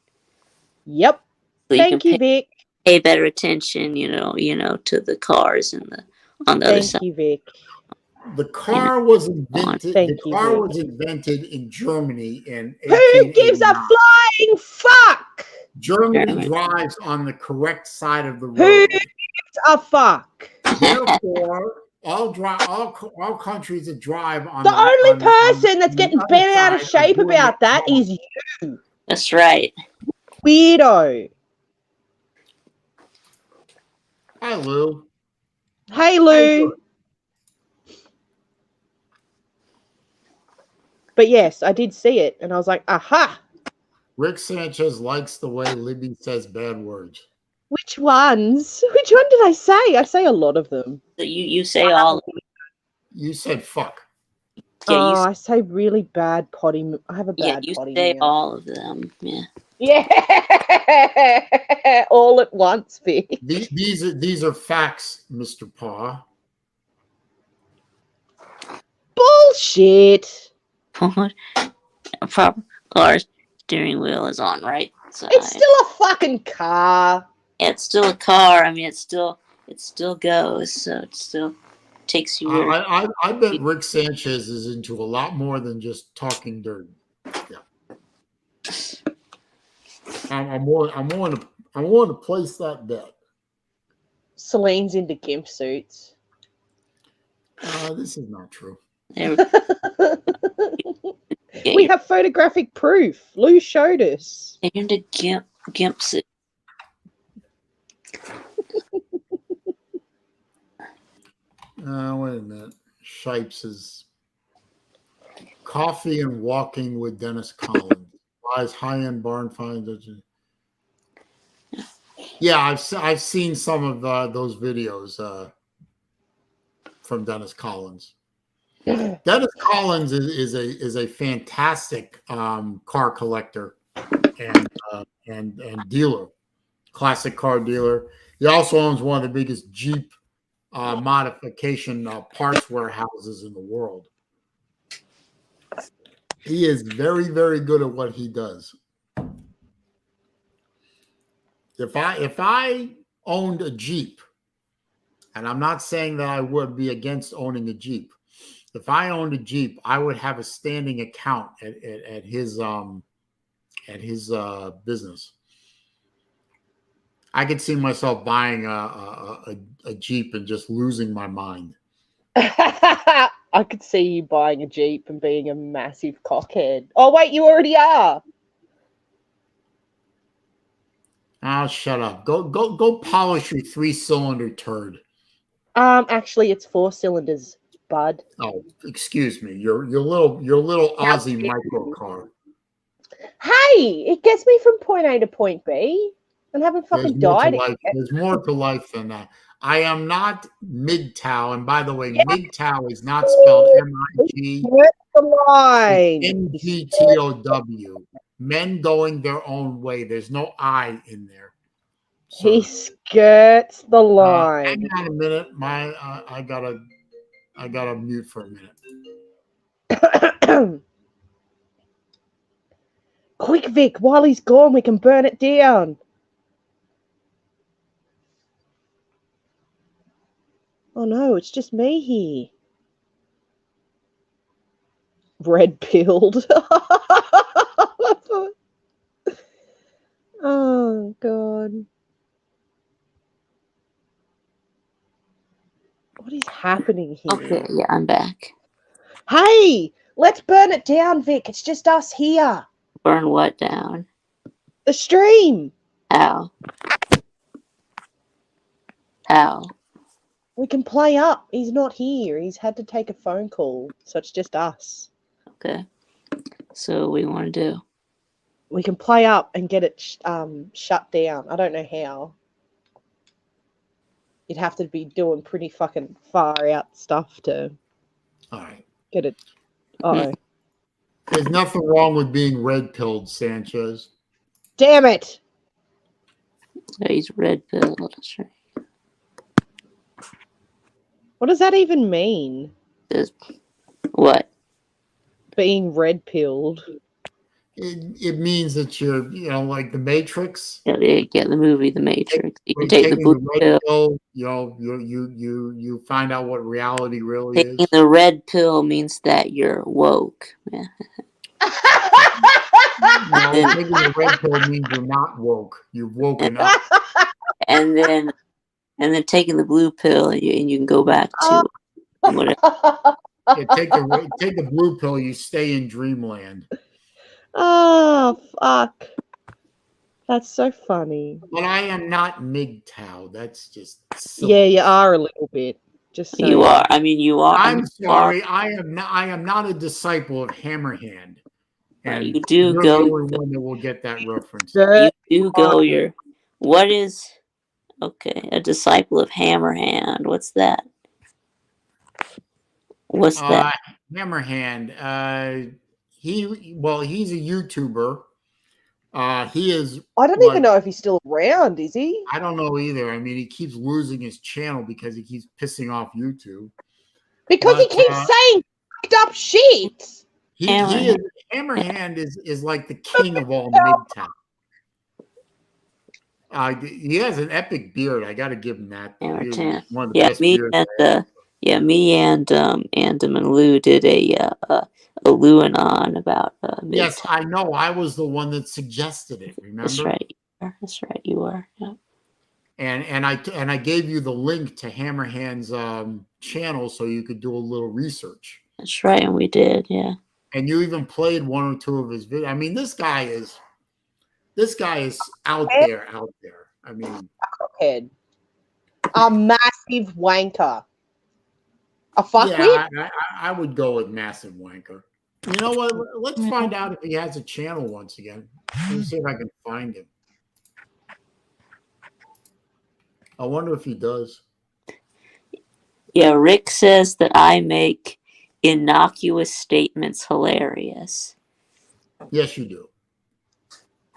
Yep. so you Thank can you, Vic. pay better attention, to the cars and on the other Thank side. you, Vic. The car was invented. Thank The you, car Vic. was invented in Germany in Who gives a 1889. flying fuck? Germany Germany. drives on the correct side of the Who road. gives a fuck? Therefore, all countries that drive on The only person that's the getting other bent out of side are shape doing about it that wrong. is you, That's right. weirdo. Hi, Lou. Hey, Lou. But yes, I did see it, and I was like, aha. Rick Sanchez likes the way Libby says bad words. Which ones? Which one did I say? I say a lot of them. So you say all. You said fuck. Yeah, I say really bad potty. I have a yeah, bad you potty say mouth. all of them. Yeah. Yeah, all at once, Vic. These are facts, Mr. Paw. Bullshit. A proper car's steering wheel is on right side. It's still a fucking car. Yeah, it's still a car. I mean, it still goes. So it still takes you where. I bet Rick Sanchez is into a lot more than just talking dirty. Yeah. I'm willing to place that bet. Celine's into gimp suits. This is not true. There, We have photographic proof. Lou showed us. you're into gimp suit. Wait a minute. Shipes is coffee and walking with Dennis Collins. Buys high-end barn finds. Yeah, I've seen some of those videos from Dennis Collins. Dennis Collins is a fantastic car collector and dealer, classic car dealer. He also owns one of the biggest Jeep modification parts warehouses in the world. He is very, very good at what he does. If I owned a Jeep, and I'm not saying that I would be against owning a Jeep. If I owned a Jeep, I would have a standing account at his business. I could see myself buying a Jeep and just losing my mind. I could see you buying a Jeep and being a massive cockhead. Oh, wait, you already are. Oh, shut up. Go polish your 3-cylinder turd. Actually, it's 4 cylinders, bud. Oh, excuse me. Your little Aussie micro car. Hey, it gets me from point A to point B. And haven't fucking died. There's more to life than that. I am not MGTOW, and by the way, MGTOW is not spelled M-I-G. The line. M-G-T-O-W. Men going their own way. There's no I in there. He sir. skirts the Hang line. on a minute. I gotta mute for a minute. Quick, Vic, while he's gone, we can burn it down. Oh no, it's just me here. Red pilled. Oh god. What is happening here? Okay, yeah, I'm back. Hey, let's burn it down, Vic. It's just us here. Burn what down? The stream. How? How? We can play up. He's not here. He's had to take a phone call, so it's just us. Okay. So what do you want to do? We can play up and get it shut down. I don't know how. You'd have to be doing pretty fucking far out stuff to All right. get it. Uh-oh. There's nothing wrong with being red pilled, Sanchez. Damn it! Oh, he's red pilled. That's right. What does that even mean? What? Being red pilled. It means that you're, like the Matrix. Yeah, the movie The Matrix. You When can take you're the taking blue red pill. you find out what reality really Taking is. the red pill means that you're woke. Yeah. No, taking the red pill means you're not woke. You've woken up. And then taking the blue pill and you can go back to whatever. Yeah, take the blue pill. You stay in dreamland. Oh, fuck. That's so funny. But I am not MGTOW. That's just silly. Yeah, you are a little bit. Just saying. You are. I mean, you are. I'm sorry. I am not a disciple of Hammerhand. And you do you're go. the only one that will get that reference. You do go. What is? Okay, a disciple of Hammerhand. What's that? What's that? Hammerhand. He's a YouTuber. He is. I don't even know if he's still around, is he? I don't know either. I mean, he keeps losing his channel because he keeps pissing off YouTube. Because he keeps saying fucked up shit. Hammerhand is like the king of all MGTOW. He has an epic beard. I got to give him that. One of the best beards. Me and Lou did a Lou and on about. Yes, I know. I was the one that suggested it. Remember? That's right. That's right. You were. Yeah. And I gave you the link to Hammerhand's channel so you could do a little research. That's right, and we did. Yeah. And you even played one or two of his videos. I mean, this guy is out there. I mean, head. A massive wanker. A fuckwit? Yeah, I would go with massive wanker. You know what? Let's find out if he has a channel once again. Let me see if I can find him. I wonder if he does. Yeah, Rick says that I make innocuous statements hilarious. Yes, you do.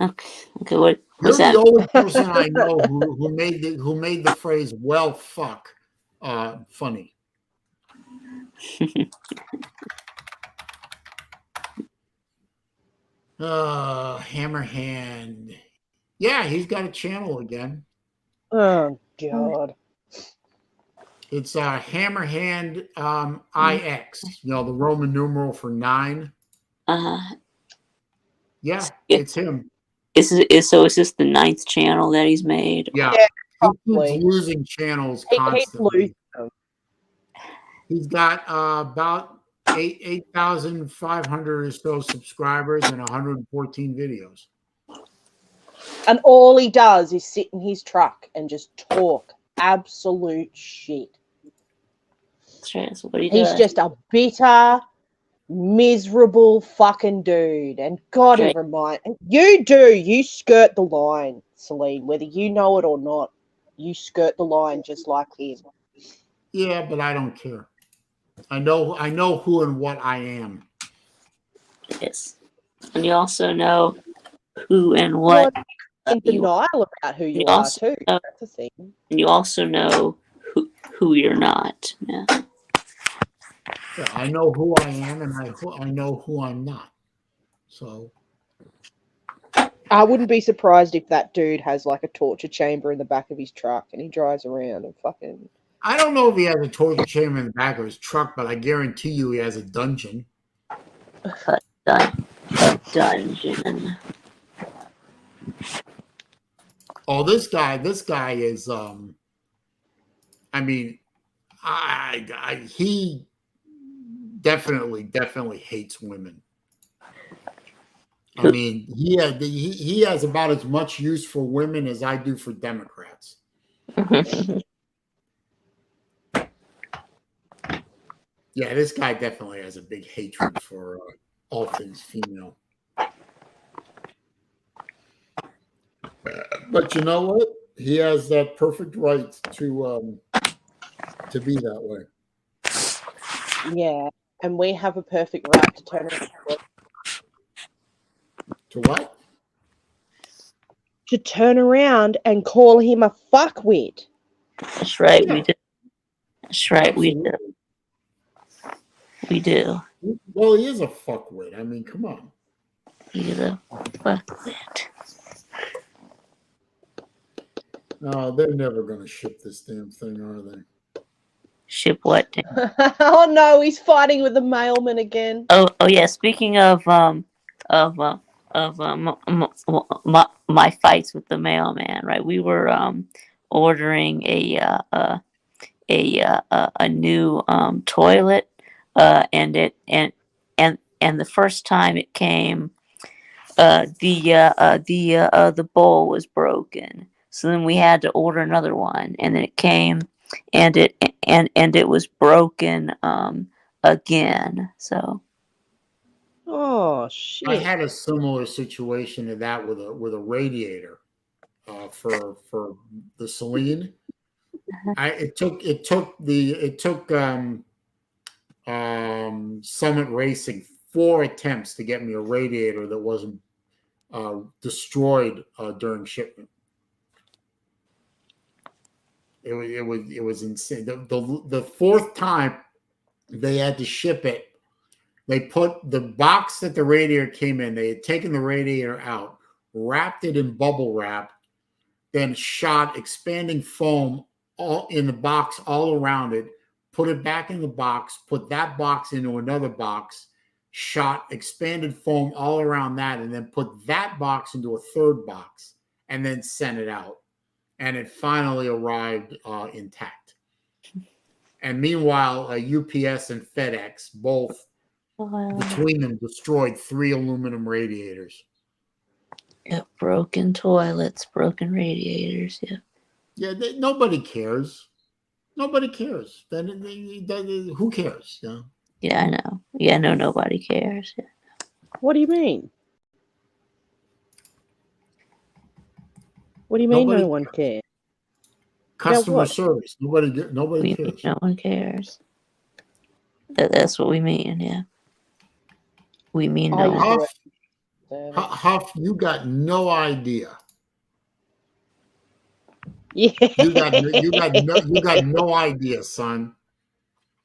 Okay. What's You're that? the only person I know who made the phrase "well fuck" funny. Hammerhand. Yeah, he's got a channel again. Oh God. It's Hammerhand IX. The Roman numeral for 9. Yeah, it's him. Is this the 9th channel that he's made? Yeah, he keeps losing channels constantly. He's got about 8,500 or so subscribers and 114 videos. And all he does is sit in his truck and just talk absolute shit. That's what he does. He's just a bitter, miserable fucking dude. And God, he reminds you skirt the line, Saleen, whether you know it or not. You skirt the line just like him. Yeah, but I don't care. I know who and what I am. Yes. And you also know who and what in denial about who you are too. That's the thing. You also know who you're not. Yeah. Yeah, I know who I am, and I know who I'm not. So I wouldn't be surprised if that dude has like a torture chamber in the back of his truck and he drives around and fucking. I don't know if he has a torture chamber in the back of his truck, but I guarantee you he has a dungeon. A dungeon. Oh, this guy is I mean, he definitely hates women. I mean, he has about as much use for women as I do for Democrats. Yeah, this guy definitely has a big hatred for all things female. But you know what? He has that perfect right to be that way. Yeah, and we have a perfect right to turn around. To what? To turn around and call him a fuckwit. That's right, Yeah. we do. That's right, Absolutely. we do. Well, he is a fuckwit. I mean, come on. He's a fuckwit. No, they're never going to ship this damn thing, are they? Ship what? Oh no, he's fighting with the mailman again. Oh yeah. Speaking of my fights with the mailman, right? We were ordering a new toilet, and the first time it came, the bowl was broken. So then we had to order another one, and then it came, and it was broken again. So Oh shit! I had a similar situation to that with a radiator for the Saleen. It took Summit Racing 4 attempts to get me a radiator that wasn't destroyed during shipment. It was insane. The fourth time they had to ship it, they put the box that the radiator came in. They had taken the radiator out, wrapped it in bubble wrap, then shot expanding foam all in the box all around it, put it back in the box, put that box into another box, shot expanded foam all around that, and then put that box into a third box, and then sent it out. And it finally arrived intact. And meanwhile, UPS and FedEx both, between them, destroyed 3 aluminum radiators. yeah, broken toilets, broken radiators. Yeah. Yeah, nobody cares. Nobody cares. Then who cares? You know? Yeah, I know. Yeah, no, nobody cares. Yeah. What do you mean? What do you mean? Nobody No one cares. Customer what? service. Nobody We cares. no one cares. That's what we mean. Yeah. We mean no one. Huff, you got no idea. Yeah. You got no idea, son.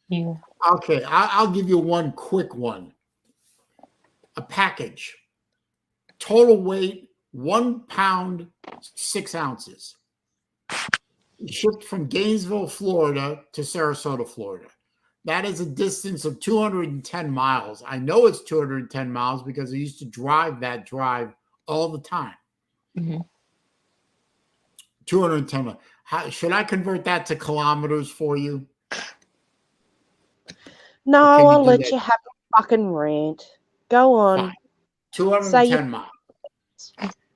Yeah. Okay, I'll give you one quick one. A package. Total weight 1 pound 6 ounces. Shipped from Gainesville, Florida to Sarasota, Florida. That is a distance of 210 miles. I know it's 210 miles because I used to drive that drive all the time. Mm-hmm. 210 miles. Should I convert that to kilometers for you? No, I'll let you have a fucking rant. Go on. Fine. 210 miles.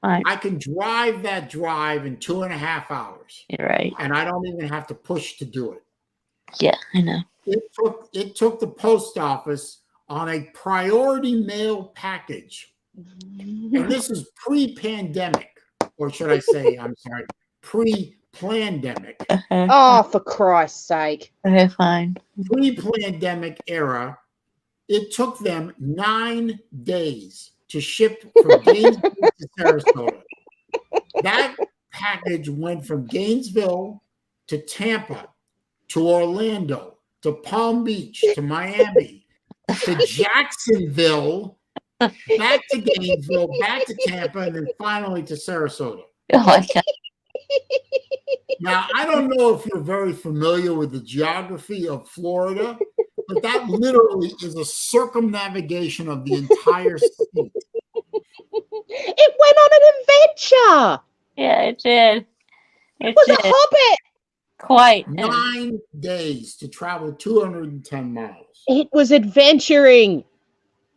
Fine. I can drive that drive in 2.5 hours. You're right. And I don't even have to push to do it. Yeah, I know. It took the post office on a priority mail package. And this is pre-pandemic, or should I say, I'm sorry, pre-plandemic. Oh, for Christ's sake. Okay, fine. Pre-pandemic era, it took them 9 days to ship from Gainesville to Sarasota. That package went from Gainesville to Tampa to Orlando to Palm Beach to Miami to Jacksonville, back to Gainesville, back to Tampa, and then finally to Sarasota. Oh my God. Now, I don't know if you're very familiar with the geography of Florida, but that literally is a circumnavigation of the entire state. It went on an adventure. Yeah, it did. It was did. a hobbit. Quite. 9 days to travel 210 miles. It was adventuring.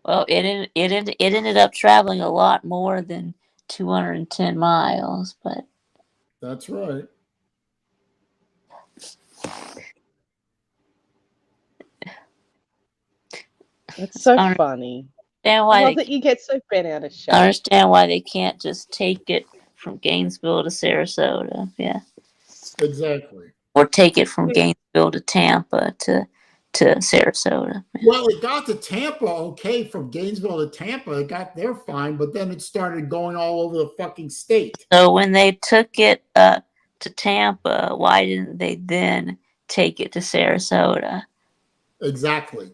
Well, it ended up traveling a lot more than 210 miles, but That's right. It's so I funny. understand I why love they, that you get so bent out of shape. I understand why they can't just take it from Gainesville to Sarasota. Yeah. Exactly. Or take it from Gainesville to Tampa to Sarasota. Yeah. Well, it got to Tampa okay from Gainesville to Tampa. It got there fine, but then it started going all over the fucking state. So when they took it to Tampa, why didn't they then take it to Sarasota? Exactly.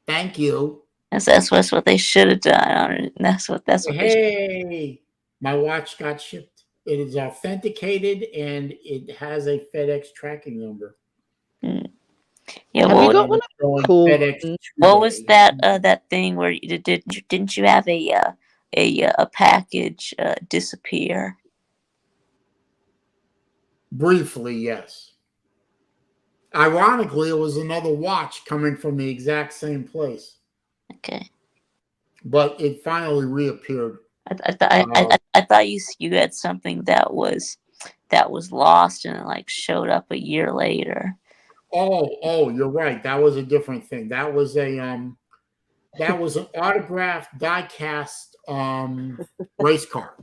Thank you. That's what they should have done. That's what they should. Hey, my watch got shipped. It is authenticated and it has a FedEx tracking number. Yeah, Have you got one of Going cool? FedEx what was today. that thing where you didn't you have a package disappear? Briefly, yes. Ironically, it was another watch coming from the exact same place, Okay. but it finally reappeared. I thought you had something that was lost and it like showed up a year later. Oh, you're right. That was a different thing. That was an autographed die-cast race car.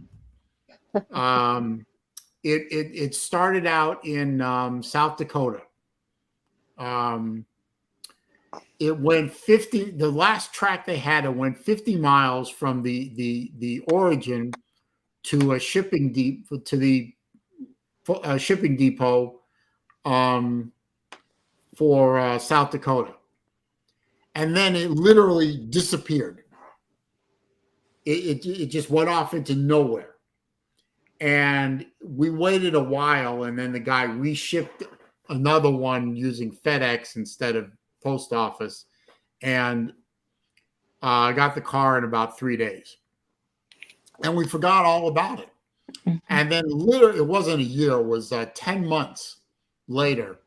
It started out in South Dakota. It went 50. The last track they had, it went 50 miles from the origin to a shipping shipping depot for South Dakota, and then it literally disappeared. It just went off into nowhere, and we waited a while, and then the guy reshipped another one using FedEx instead of post office, and I got the car in about 3 days, and we forgot all about it. Mm-hmm. And then literally, it wasn't a year; it was 10 months later.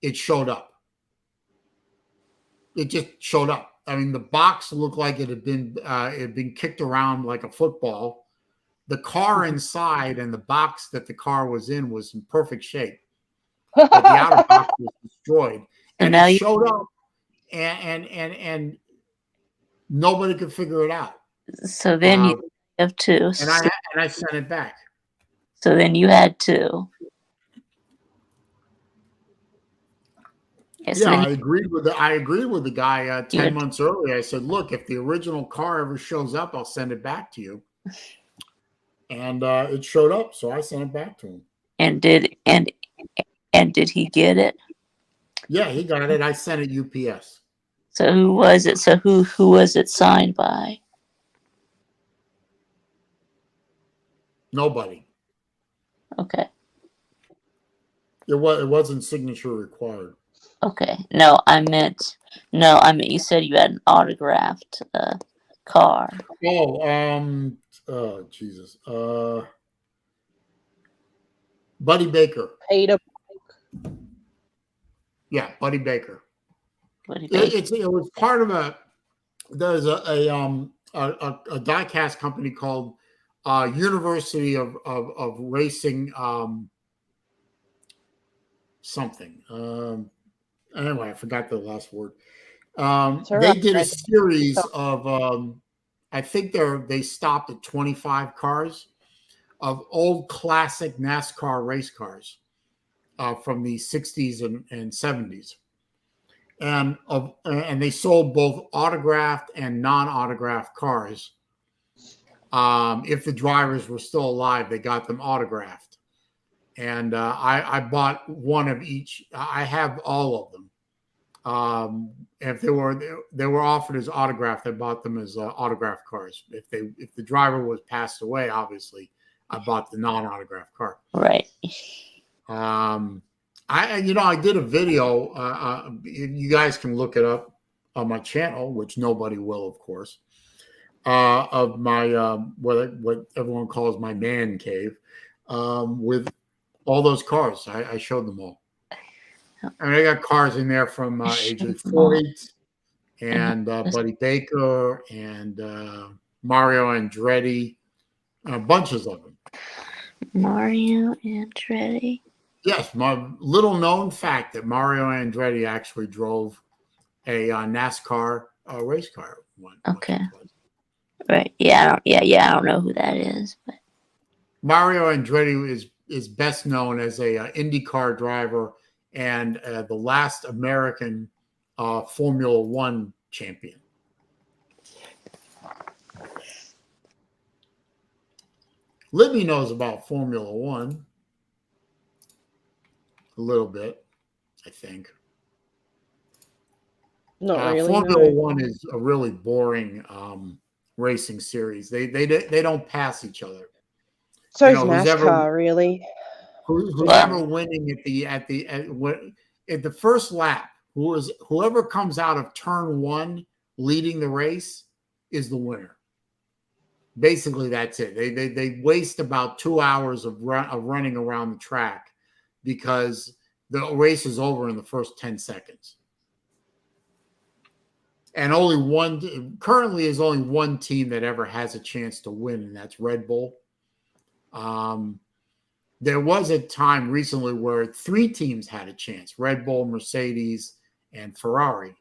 It showed up. It just showed up. I mean, the box looked like it had been kicked around like a football. The car inside and the box that the car was in was in perfect shape, but the outer box was destroyed. And it showed up, and nobody could figure it out. So then you have two. And I sent it back. So then you had two. Yeah, I agreed with the guy 10 months earlier. I said, look, if the original car ever shows up, I'll send it back to you. And it showed up, so I sent it back to him. And did he get it? Yeah, he got it. I sent it UPS. So who was it? So who was it signed by? Nobody. Okay. It wasn't signature required. Okay. No, I meant you said you had an autographed car. Oh, Jesus. Buddy Baker. Peter. Yeah, Buddy Baker. It was part of there's a die-cast company called University of Racing something. Anyway, I forgot the last word. They did a series of I think they stopped at 25 cars of old classic NASCAR race cars from the 60s and 70s. And they sold both autographed and non-autographed cars. If the drivers were still alive, they got them autographed. And I bought one of each. I have all of them. If they were offered as autographed, I bought them as autographed cars. If the driver was passed away, obviously, I bought the non-autographed car. Right. I did a video. You guys can look it up on my channel, which nobody will, of course. Of my what everyone calls my man cave, with all those cars. I showed them all. I mean, I got cars in there from AJ Foyt and Buddy Baker and Mario Andretti, bunches of them. Mario Andretti. Yes, my little known fact that Mario Andretti actually drove a NASCAR race car. Okay. Right. Yeah. I don't know who that is, but Mario Andretti is best known as a IndyCar driver and the last American Formula One champion. Libby knows about Formula One a little bit, I think. Not really. Formula No. One is a really boring racing series. They don't pass each other. So is NASCAR, really. Who's ever winning at the first lap, whoever comes out of turn one leading the race is the winner. Basically, that's it. They waste about 2 hours of running around the track because the race is over in the first 10 seconds. And currently is only one team that ever has a chance to win, and that's Red Bull. There was a time recently where 3 teams had a chance: Red Bull, Mercedes, and Ferrari.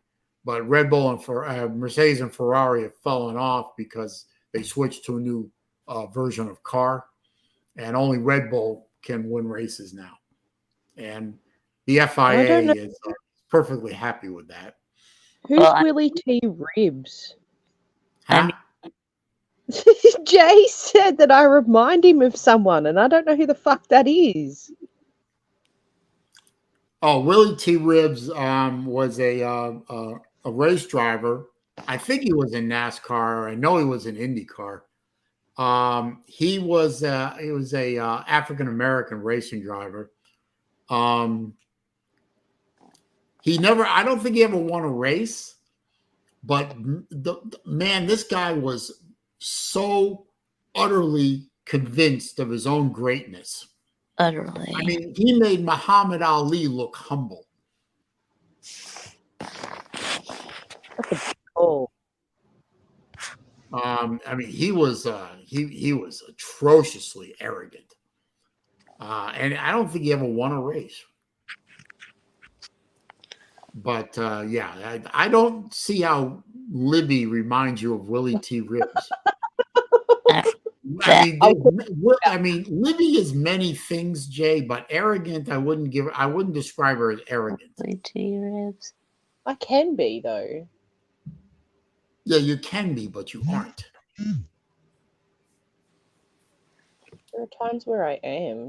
But Red Bull and Mercedes and Ferrari have fallen off because they switched to a new version of car, and only Red Bull can win races now. And the FIA is perfectly happy with that. Who's Willie T. Ribs? Huh? Jay said that I remind him of someone, and I don't know who the fuck that is. Oh, Willie T. Ribs was a race driver. I think he was in NASCAR. I know he was in IndyCar. He was a African American racing driver. I don't think he ever won a race, but man, this guy was so utterly convinced of his own greatness. Utterly. I mean, he made Muhammad Ali look humble. Oh. I mean, he was atrociously arrogant, and I don't think he ever won a race. But yeah, I don't see how Libby reminds you of Willie T. Ribs. I mean, Libby is many things, Jay, but arrogant. I wouldn't describe her as arrogant. Willie T. Ribs. I can be, though. Yeah, you can be, but you aren't. There are times where I am.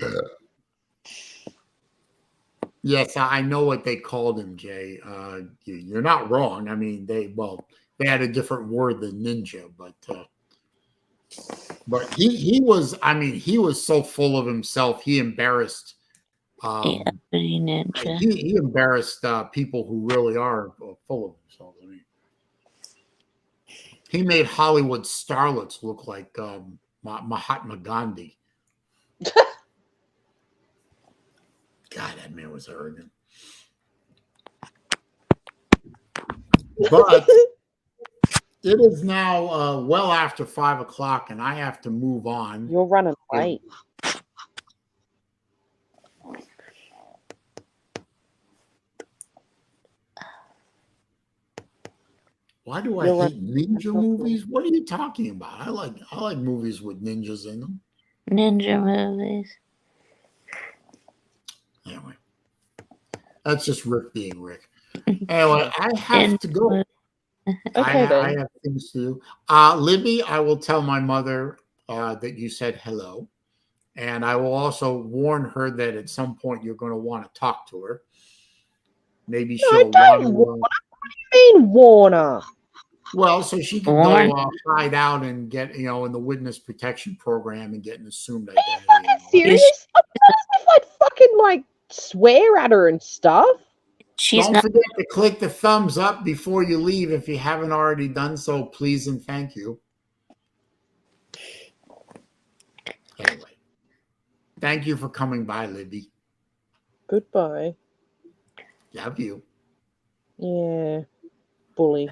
Yes, I know what they called him, Jay. You're not wrong. I mean, they had a different word than ninja, but he was. I mean, he was so full of himself. He embarrassed. Ninja. He embarrassed people who really are full of themselves. I mean, he made Hollywood starlets look like Mahatma Gandhi. God, that man was arrogant. But it is now well after 5 o'clock, and I have to move on. You're running late. Why do I hate ninja movies? What are you talking about? I like movies with ninjas in them. Ninja movies. Anyway, that's just Rick being Rick. Anyway, I have to go. Okay, I have things to do. Libby, I will tell my mother that you said hello. And I will also warn her that at some point you're going to want to talk to her. Maybe No, she'll don't want to. mean Warner. Well, so she could Warn. go hide out and get, in the witness protection program and get an assumed Are you identity. fucking serious? I'm fucking swear at her and stuff. She's Don't not. forget to click the thumbs up before you leave if you haven't already done so. Please and thank you. Anyway, thank you for coming by, Libby. Goodbye. Love you. Yeah. Bully.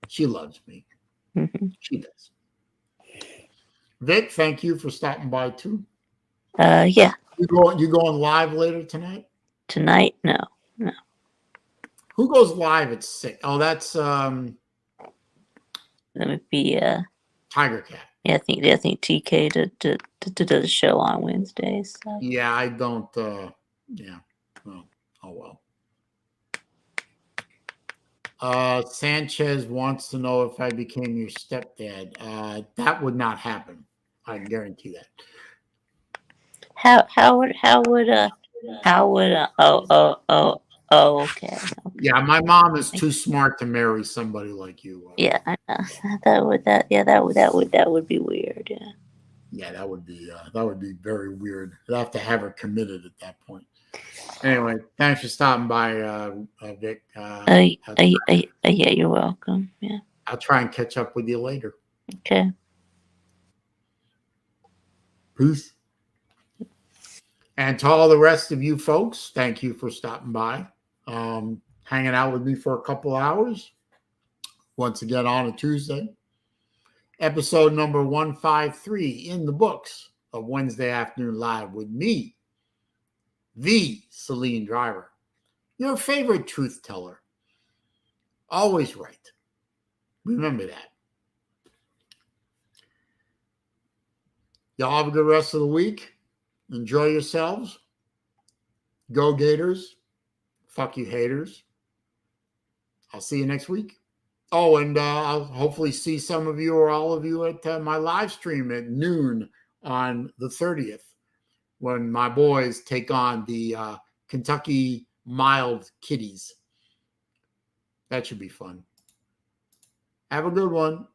She loves me. Mhm. She does. Vic, thank you for stopping by too. Yeah. You going live later tonight? Tonight, no. Who goes live at 6? Oh, that's That would be Tiger Cat. Yeah, I think TK to do the show on Wednesdays. So. Yeah, I don't. Yeah. Well, oh well. Sanchez wants to know if I became your stepdad. That would not happen. I can guarantee that. How would okay. Yeah, my mom is too smart to marry somebody like you. Yeah, I know. That would be weird. Yeah. Yeah, that would be very weird. I'd have to have her committed at that point. Anyway, thanks for stopping by, Vic. Yeah, you're welcome. Yeah. I'll try and catch up with you later. Okay. Peace. And to all the rest of you folks, thank you for stopping by, hanging out with me for a couple hours. Once again on a Tuesday. Episode number 153 in the books of Wednesday Afternoon Live with me, the SaleenDriver, your favorite truth teller. Always right. Remember that. Y'all have a good rest of the week. Enjoy yourselves. Go Gators. Fuck you haters. I'll see you next week. Oh, and I'll hopefully see some of you or all of you at my live stream at noon on the 30th when my boys take on the Kentucky Mild Kitties. That should be fun. Have a good one.